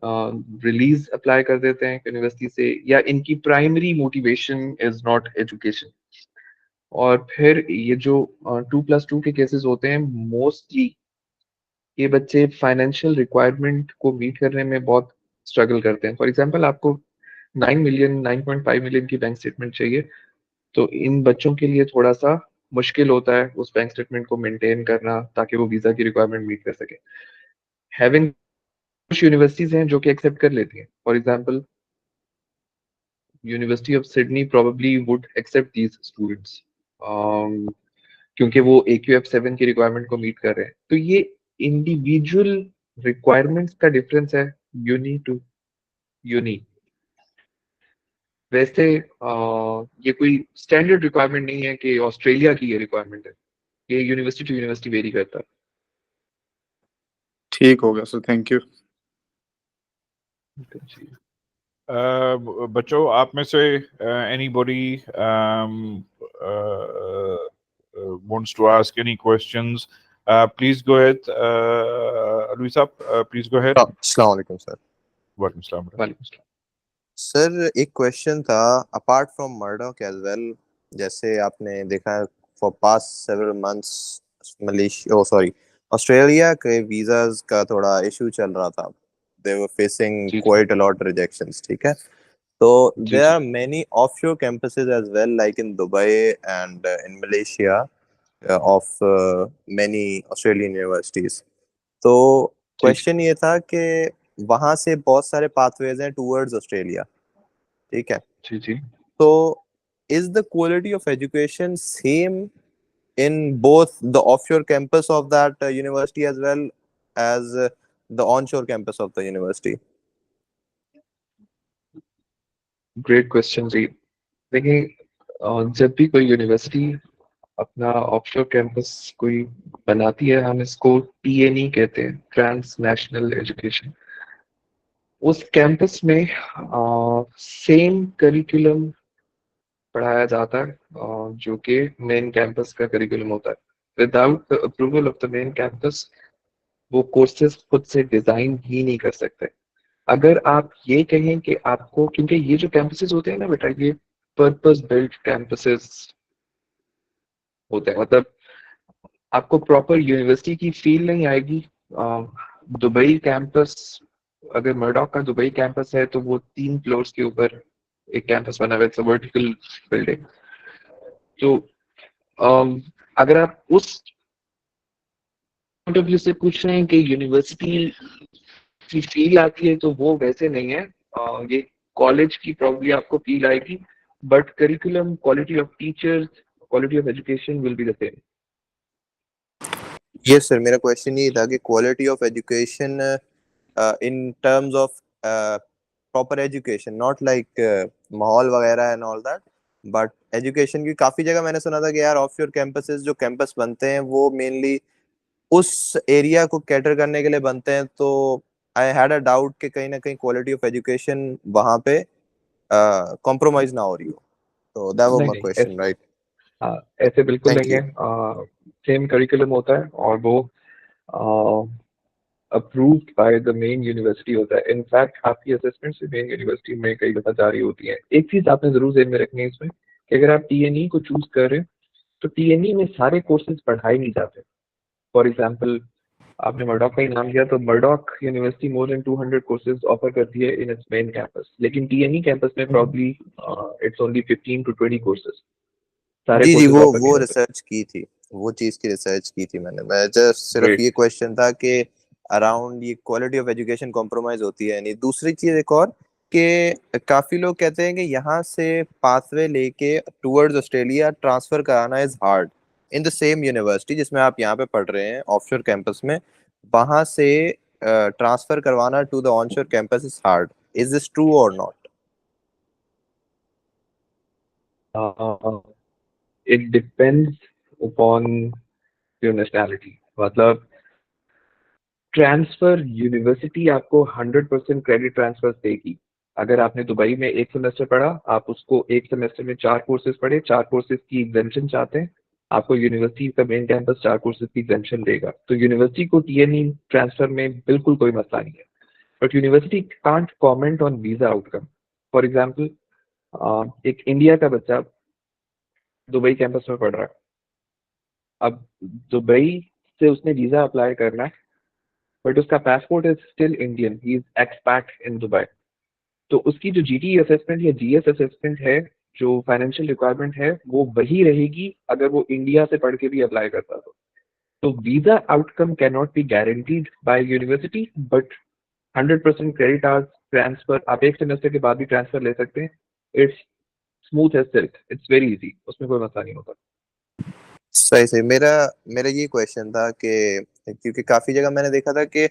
रिलीज अप्लाई कर देते हैं यूनिवर्सिटी से, या इनकी primary motivation is not education. और फिर ये जो 2+2 के केसेस होते हैं, मोस्टली ये बच्चे फाइनेंशियल रिक्वायरमेंट को मीट करने में बहुत स्ट्रगल करते हैं। फॉर एग्जांपल, आपको 9 मिलियन 9.5 मिलियन की बैंक स्टेटमेंट चाहिए, तो इन बच्चों के लिए थोड़ा सा मुश्किल होता है उस बैंक स्टेटमेंट को मेंटेन करना ताकि वो वीजा की रिक्वायरमेंट मीट कर सके। हैविंग कुछ यूनिवर्सिटीज हैं जो कि एक्सेप्ट कर लेती हैं। For example, university of Sydney probably would accept these students, क्योंकि वो AQF7 की रिक्वायरमेंट को मीट कर रहे हैं। तो ये इंडिविजुअल रिक्वायरमेंट्स का डिफरेंस है, यूनी टू यूनी। वैसे ये कोई स्टैंडर्ड रिक्वायरमेंट नहीं है कि ऑस्ट्रेलिया की ये रिक्वायरमेंट है, ये यूनिवर्सिटी टू यूनिवर्सिटी वेरी करता है।
ठीक हो गया सर, थैंक यू।
बच्चों, आप में से anybody wants to ask any questions, please go ahead. Luisa, please go ahead.
अस्सलाम वालेकुम सर।
वालेकुम सलाम।
वालेकुम सलाम।
सर एक क्वेश्चन था, apart from Murdoch as well, जैसे आपने देखा है for past several months Malaysia sorry Australia के वीजास का थोड़ा इशू चल रहा था, दे वर फेसिंग
जी
क्वाइट अ लॉट रिजेक्शंस, ठीक है। तो
जी
देयर
जी
are many offshore campuses as well like in Dubai and in Malaysia of many Australian universities. तो
जी
क्वेश्चन ये था कि वहां से बहुत सारे पाथवेज हैं टूवर्ड्स ऑस्ट्रेलिया, ठीक है।
जी जी।
तो is the quality of education same in both the offshore campus of that university as well as the onshore campus of the university?
Great question जी। देखिए, जब भी कोई यूनिवर्सिटी अपना ऑफशोर कैंपस कोई बनाती है, हम इसको TNE कहते हैं, ट्रांस नेशनल एजुकेशन। उस कैंपस में सेम करिकुलम पढ़ाया जाता है जो कि मेन कैंपस का करिकुलम होता है। Without the approval of the main campus वो कोर्सेज खुद से डिजाइन ही नहीं कर सकते। अगर आप ये कहें कि आपको, क्योंकि ये जो कैंपसेस होते हैं ना बेटा, ये पर्पस बिल्ट कैंपसेस होते हैं, मतलब आपको प्रॉपर यूनिवर्सिटी की फील नहीं आएगी। दुबई कैंपस, अगर मर्डॉक का दुबई कैंपस है तो वो 3 फ्लोर्स के ऊपर एक कैंपस बना हुआ है, वर्टिकल बिल्डिंग। तो अगर आप उस पॉइंट ऑफ व्यू से पूछ रहे हैं कि यूनिवर्सिटी की फील आती है, तो वो वैसे नहीं है। ये कॉलेज की प्रॉब्ली आपको फील आएगी, but curriculum, quality of teachers, quality of education will be the same.
Yes sir, मेरा क्वेश्चन ये था कि quality of education in terms of proper education, not like माहौल वगैरह and all that, but education की काफी जगह मैंने सुना था कि यार ऑफशोर कैंपसेस जो कैंपस बनते हैं वो मेनली उस एरिया को कैटर करने के लिए बनते हैं। तो आई हैड अ डाउट कि कहीं ना कहीं क्वालिटी ऑफ एजुकेशन वहां पे कॉम्प्रोमाइज ना हो रही हो। तो दैट वाज
नहीं
माय
नहीं,
क्वेश्चन, राइट?
ऐसे बिल्कुल
थैंक
नहीं
यू।
है। सेम करिकुलम होता है और वो approved by the main university होता है। इनफैक्ट आपकी असेसमेंट से मेन यूनिवर्सिटी में कई दफा जारी होती है। एक चीज आपने जरूर ध्यान में रखनी है इसमें कि अगर आप TNE को चूज कर रहे हैं तो TNE में सारे कोर्सेज पढ़ाए नहीं जाते। फॉर एग्जाम्पल, आपने मर्डॉक का ही नाम लिया, तो Murdoch university more than 200 courses offer करती है इन इट्स मेन कैंपस, लेकिन TNE कैंपस में probably it's only 15 to 20 courses, सारे
जी जी,
कोर्सेज ऑफर नहीं
वो
होते।
रिसर्च की थी, वो चीज की रिसर्च की थी मैंने। मैं जस्ट सिर्फ
ग्रेट।
ये क्वेश्चन था कि अराउंड ये क्वालिटी ऑफ एजुकेशन कॉम्प्रोमाइज होती है नहीं। दूसरी चीज एक और कि काफी लोग कहते हैं कि यहाँ से पाथवे लेके टूवर्ड्स ऑस्ट्रेलिया ट्रांसफर कराना is hard in the same university जिसमें आप यहाँ पे पढ़ रहे हैं ऑफशोर कैंपस में, वहां से ट्रांसफर करवाना to the onshore campus is hard. Is this true और not?
It depends upon your nationality. मतलब ट्रांसफर यूनिवर्सिटी आपको 100% क्रेडिट ट्रांसफर देगी। अगर आपने दुबई में एक सेमेस्टर पढ़ा, आप उसको एक सेमेस्टर में 4 कोर्सेज पढ़े, 4 कोर्सेज की एग्जेम्पशन चाहते हैं, आपको यूनिवर्सिटी का मेन कैंपस 4 कोर्सेज की एग्जेम्पशन देगा। तो यूनिवर्सिटी को टीएनई ट्रांसफर में बिल्कुल कोई मसला नहीं है, but university can't comment on visa outcome. For example, एक इंडिया का बच्चा दुबई कैंपस में पढ़ रहा है, अब दुबई से उसने वीजा अप्लाई करना है, बट उसका passport is still Indian, he is expat in Dubai. तो उसकी जो जीटी असेसमेंट या जीएस असेसमेंट है, जो फाइनेंशियल रिक्वायरमेंट है, वो वही रहेगी अगर वो इंडिया से पढ़ के भी अप्लाई करता तो visa outcome can not be guaranteed bye university, but 100% credit hours transfer आप एक सेमेस्टर के बाद भी ट्रांसफर ले सकते हैं। It's smooth as silk, it's very easy, उसमें कोई मसला नहीं होता।
सही सही। मेरा मेरा ये क्वेश्चन था कि क्योंकि काफी जगह मैंने देखा था कि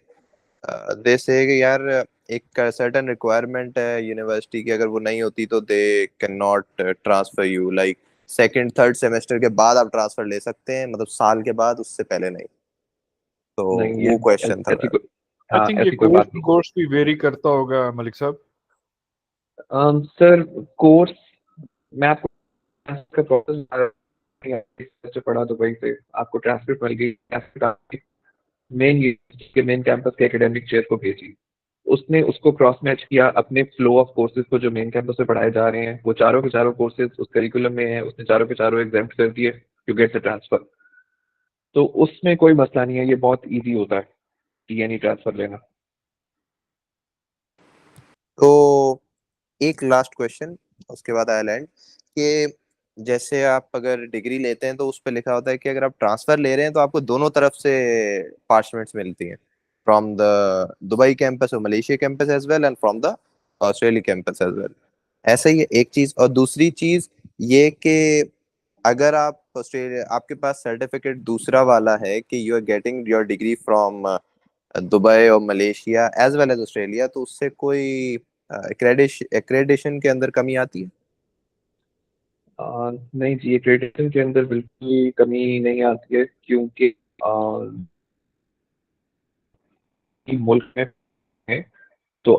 दे से कि यार एक सर्टेन रिक्वायरमेंट है यूनिवर्सिटी की, अगर वो नहीं होती तो they can not transfer you, like second third semester के बाद आप ट्रांसफर ले सकते हैं, मतलब साल के बाद, उससे पहले नहीं। तो
नहीं,
वो क्वेश्चन था
ऐसी
मेरा।
आई
हाँ,
थिंक ये
ऐसी कोई बात नहीं।
कोर्स भी वेरी करता होगा मलिक साहब।
सर कोर्स मैं आपको का प्रोसेस पढ़ा दुबई से, आपको ट्रांसक्रिप्ट मिल गई, ट्रांसक्रिप्ट मेन कैंपस के एकेडमिक चेयर को भेजी, उसने उसको क्रॉस मैच किया अपने फ्लो ऑफ कोर्सेज को जो मेन कैंपस में पढ़ाए जा रहे हैं, वो चारों के चारों कोर्सेज उस करिकुलम में है, उसने चारों के चारों एग्जाम्प्ट कर दिए, यू गेट द ट्रांसफर। तो उसमें कोई मसला नहीं है, ये बहुत इजी होता है टीएनई ट्रांसफर लेना।
तो एक लास्ट क्वेश्चन, उसके बाद आई लैंड, कि जैसे आप अगर डिग्री लेते हैं तो उस पर लिखा होता है कि अगर आप ट्रांसफर ले रहे हैं तो आपको दोनों तरफ से पार्चमेंट्स मिलती हैं, फ्रॉम द दुबई कैंपस और Malaysia campus as well, and from the Australia campus as well. ऐसा ही है एक चीज। और दूसरी चीज ये कि अगर आप ऑस्ट्रेलिया, आपके पास सर्टिफिकेट दूसरा वाला है कि you are getting your degree from Dubai और Malaysia as well as Australia, तो उससे कोई एक्रेडिशन के अंदर कमी आती है?
नहीं जी, एक्रेडिटेशन के अंदर बिल्कुल कमी नहीं आती है, क्योंकि मुल्क में है तो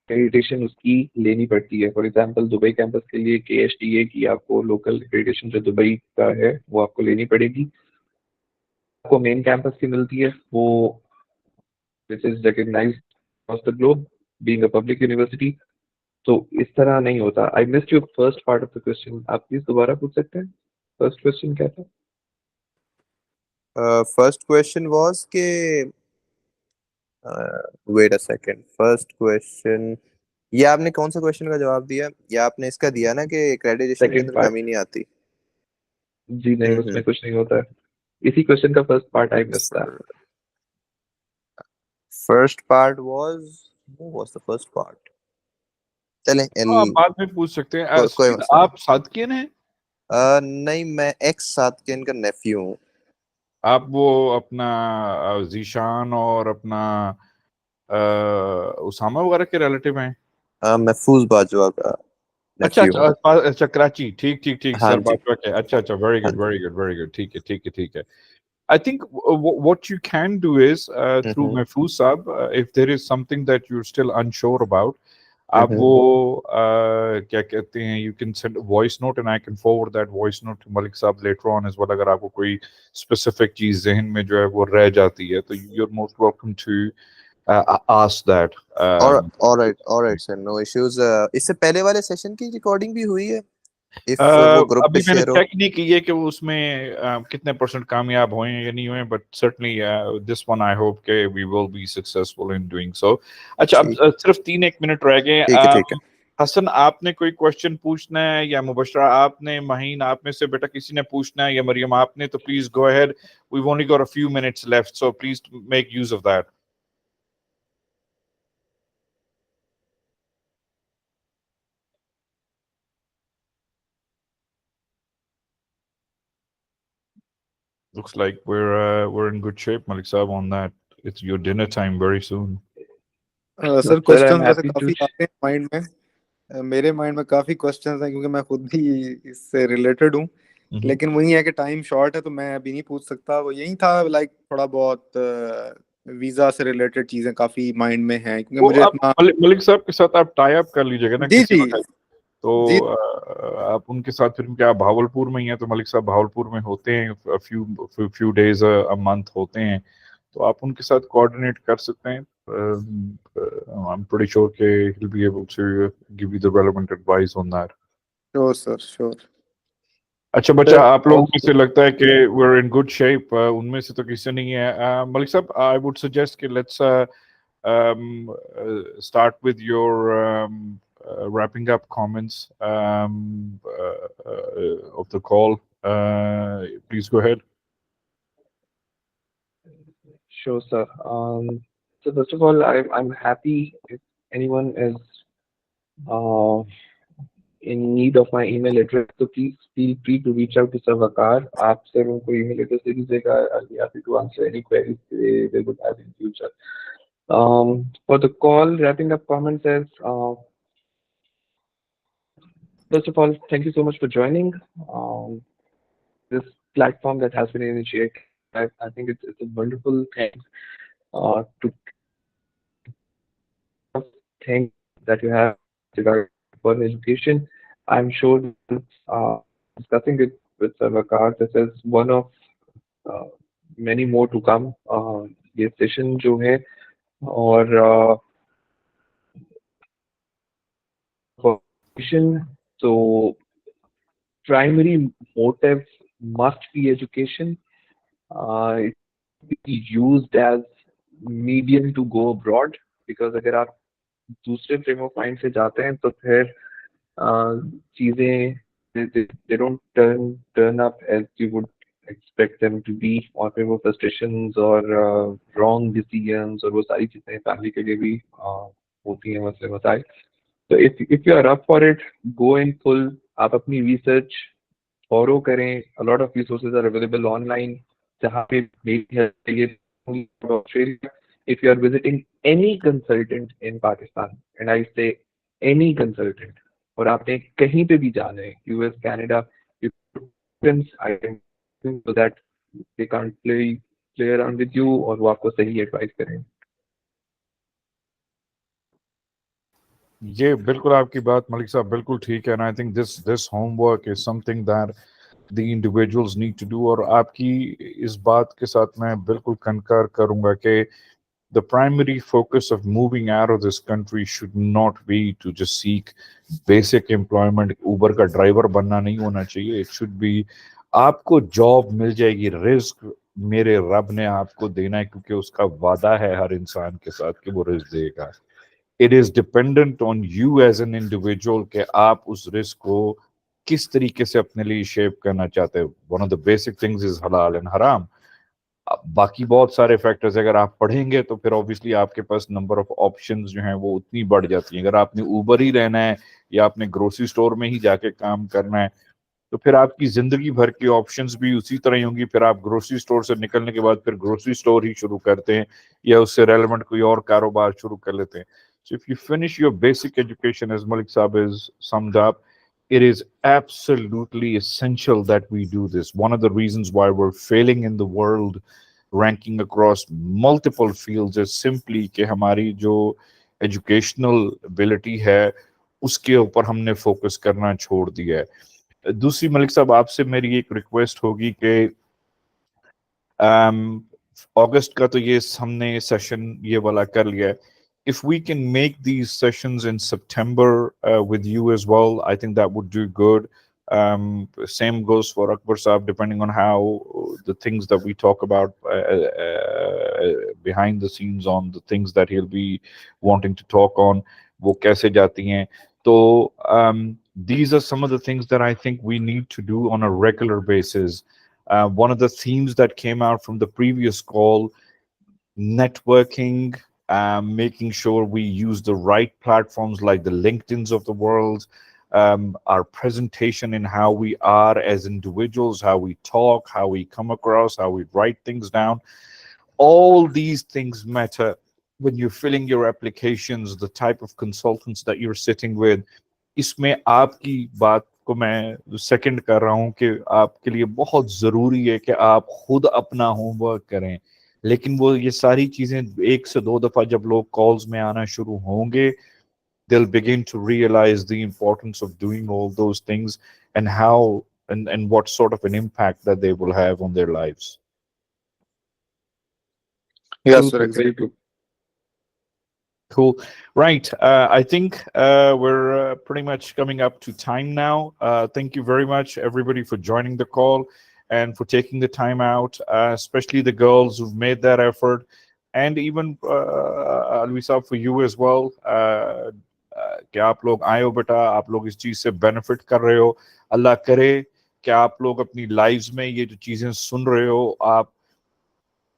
एक्रेडिटेशन उसकी लेनी पड़ती है। फॉर एग्जांपल दुबई कैंपस के लिए KSTA की आपको लोकल एक्रेडिटेशन जो दुबई का है वो आपको लेनी पड़ेगी। आपको मेन कैंपस की मिलती है, वो which is recognised across the globe being a public university. तो इस तरह नहीं होता। I missed your first part of the question, आप प्लीज दोबारा पूछ सकते हैं? फर्स्ट क्वेश्चन क्या था?
फर्स्ट क्वेश्चन वाज कि wait a second, first question, ये आपने कौन सा क्वेश्चन का जवाब दिया? या आपने इसका दिया ना कि एक्रेडिटेशन के
सेकंड
अंदर
पार्ट।
कमी नहीं आती?
जी नहीं, उसमें कुछ नहीं होता है। इसी क्वेश्चन का first part I missed that.
First part was the first part? चलें
आप बाद में पूछ सकते हैं।
कोई
सचिन,
मसला
आप सादकियन हैं?
नहीं, मैं एक्स सादकियन का नेफ्यू हूँ।
आप वो अपना जीशान और अपना उसामा वगैरह के रिलेटिव हैं?
महफूज बाजवा का
अच्छा
नेफ्यू हूँ।
अच्छा अच्छा, कराची। ठीक ठीक ठीक,
हाँ
सर
जी,
बाजवा के। अच्छा अच्छा, वेरी
हाँ
गुड
जी।
Very good very good. ठीक है ठीक है ठीक है। I think what you can do is through Mahfouz Saab, if there is something that you're still unsure about, आप वो क्या कहते हैं, you can send a voice note and I can forward that voice note to Malik Saab later on as well। अगर आपको कोई specific चीज जहन में जो है वो रह जाती है तो you're most welcome to ask that।
Alright sir, no issues. इससे पहले वाले सेशन की रिकॉर्डिंग भी हुई है, इफ वो ग्रुप पे
अभी मैंने
शेयर हो?
चेक नहीं की है कि वो उसमें कितने परसेंट कामयाब हुए या नहीं हुए, but certainly this one I hope के we will be successful in doing so. अच्छा, अब
ठीक
सिर्फ 3-1 मिनट रह गए।
ठीक है।
हसन आपने कोई क्वेश्चन पूछना है, या मुबशरा आपने, महीन आप में से बेटा किसी ने पूछना है, या मरियम आपने, तो please go ahead, we've only got a few minutes left, so please make use of that. Looks like we're in good shape, Malik Saab, on that. It's your dinner time very soon.
Sir
Sir, I'm
questions वैसे
happy
काफी
to.
आते हैं माइंड में। मेरे माइंड में काफी क्वेश्चंस हैं क्योंकि मैं खुद भी इससे रिलेटेड हूँ, लेकिन वही है कि टाइम शॉर्ट है तो मैं अभी नहीं पूछ सकता। वो यही था, लाइक थोड़ा बहुत वीजा से रिलेटेड चीजें काफी माइंड में हैं क्योंकि
वो
मुझे
आप
इतना।
मलिक साहब के साथ आप टाई अप कर लीजिएगा ना
जी
किसी
जी
वक्त, तो
जी
आप उनके साथ, फिर क्या आप भावलपुर में ही हैं, तो मलिक साहब भावलपुर में होते हैं, फ्यू डेज अ मंथ होते हैं, तो आप उनके साथ कोऑर्डिनेट कर सकते हैं। I'm pretty sure कि he'll be able to give you the relevant advice on that.
Sure sir sure.
अच्छा बच्चा,
Sir,
आप लोग में
also,
से लगता है कि we're in good shape, उनमें से तो किसी नहीं है। मलिक साहब, I would suggest कि let's start with your wrapping up comments of the call. Please go ahead.
sure, sir. So first of all, I'm happy if anyone is uh, in need of my email address, so please feel free to reach out to Sir Vakar. आपसे उनको email address दे दीजिएगा. I'll be happy to answer any queries they would have in future. For the call, wrapping up comments is, first of all, thank you so much for joining this platform that has been initiated. I think it's a wonderful thing to think that you have regarding foreign education. I'm sure discussing it with Sarvakar, this is one of many more to come. ये session जो है और so primary motive must be education. It should be used as medium to go abroad, because अगर आप दूसरे फ्रेम ऑफ माइंड से जाते हैं तो फिर चीजें they don't turn up as you would expect them to be, और फिर वो frustrations और wrong decisions और वो सारी चीजें फैमिली के लिए भी होती हैं मसले मसाइल। तो if you are up for it, go in full. आप अपनी research फॉलो करें। a lot of resources are available online जहाँ पे मेरी help चाहिए Australia. if you are visiting any consultant in Pakistan, and I say any consultant, और आपने कहीं पे भी जाना है, US, Canada, I can so that they can't play around with you और वो आपको सही एडवाइस करें।
ये बिल्कुल आपकी बात मलिक साहब बिल्कुल ठीक है, and I think this homework is something that the individuals need to do। और आपकी इस बात के साथ मैं बिल्कुल कंकर करूंगा कि the primary focus of moving out of this country should not be to just seek basic employment। उबर का ड्राइवर बनना नहीं होना चाहिए। it should be आपको जॉब मिल जाएगी, रिस्क मेरे रब ने आपको देना है, क्योंकि उसका वादा है हर इंसान के साथ कि वो रिस्क देगा। it is dependent on you as an individual कि आप उस रिस्क को किस तरीके से अपने लिए शेप करना चाहते हैं। one of the basic things is halal and haram। बाकी बहुत सारे फैक्टर्स अगर आप पढ़ेंगे तो फिर ऑब्वियसली आपके पास नंबर ऑफ ऑप्शंस जो हैं वो उतनी बढ़ जाती हैं। अगर आपने ऊबर ही रहना है या आपने ग्रोसरी स्टोर में ही जाके काम करना है, तो फिर आपकी जिंदगी भर की ऑप्शंस भी उसी तरह ही होंगी। फिर आप ग्रोसरी स्टोर से निकलने के बाद फिर ग्रोसरी स्टोर ही शुरू करते हैं या उससे रेलेवेंट कोई और कारोबार शुरू कर लेते हैं। So if you finish your basic education, as Malik Saab has summed up, it is absolutely essential that we do this. One of the reasons why we're failing in the world ranking across multiple fields is simply कि हमारी जो educational ability है उसके ऊपर हमने फोकस करना छोड़ दिया है। दूसरी मलिक साहब आपसे मेरी एक रिक्वेस्ट होगी कि अगस्त का तो ये हमने सेशन ये वाला कर लिया है। If we can make these sessions in September with you as well, I think that would do good. Same goes for Akbar Saab, depending on how the things that we talk about behind the scenes on the things that he'll be wanting to talk on, वो कैसे जाती हैं। So these are some of the things that I think we need to do on a regular basis. One of the themes that came out from the previous call, networking, making sure we use the right platforms like the LinkedIns of the world, our presentation in how we are as individuals, how we talk, how we come across, how we write things down. All these things matter when you're filling your applications, the type of consultants that you're sitting with. इसमें आपकी बात को मैं सेकंड कर रहा हूँ कि आपके लिए बहुत ज़रूरी है कि आप खुद अपना होमवर्क करें, लेकिन वो ये सारी चीज़ें एक से दो दफ़ा जब लोग कॉल्स में आना शुरू होंगे, they'll begin to realize the importance of doing all those things and how and what sort of an impact that they will have on their lives.
Yes,
True,
sir.
sir. Very true.
Cool. Right. I think we're pretty much coming up to time now. Thank you very much, everybody, for joining the call and for taking the time out, especially the girls who've made that effort. And even, Alvisa, for you as well. कि आप लोग आए हो बेटा, आप लोग इस चीज़ से बेनिफिट कर रहे हो. अल्लाह करे कि आप लोग अपनी लाइफ्स में ये जो चीज़ें सुन रहे हो, आप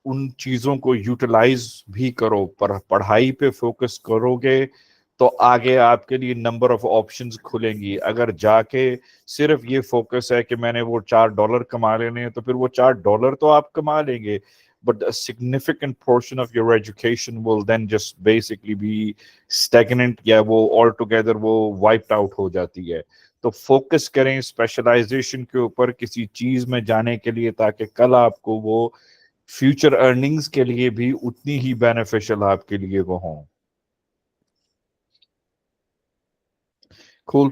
उन चीज़ों को यूटिलाइज भी करो. पर पढ़ाई पे फोकस करोगे तो आगे आपके लिए नंबर ऑफ ऑप्शंस खुलेंगी. अगर जाके सिर्फ ये फोकस है कि मैंने वो $4 कमा लेने हैं, तो फिर वो $4 तो आप कमा लेंगे, but a significant portion of your education will then just basically be stagnant, या वो altogether वो wiped out हो जाती है. तो फोकस करें स्पेशलाइजेशन के ऊपर किसी चीज में जाने के लिए, ताकि कल आपको वो फ्यूचर अर्निंग्स के लिए भी उतनी ही बेनिफिशियल आपके लिए वो हों. Cool.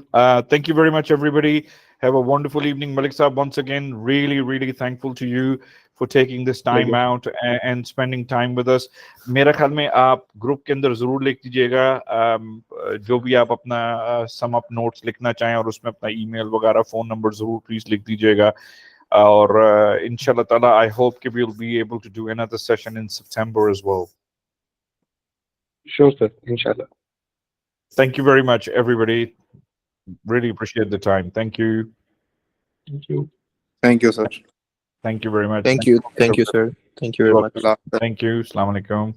Thank you very much, everybody. Have a wonderful evening. Malik Saab, once again, really, really thankful to you for taking this time out and spending time with us. मेरा ख्याल में आप ग्रुप के अंदर जरूर लिख दीजिएगा जो भी आप अपना सम अप नोट्स लिखना चाहें, और उसमें अपना ईमेल वगैरह, फोन नंबर जरूर प्लीज लिख दीजिएगा. और इंशाल्लाह ताला, I hope कि we'll be able to do another session in September as well.
Sure, sir. Inshallah.
Thank you very much, everybody. Really appreciate the time. Thank you.
Thank you.
Thank you, sir.
Thank you very much.
Thank you, sir. Thank you very much.
Allah.
Thank you. Assalamu alaikum.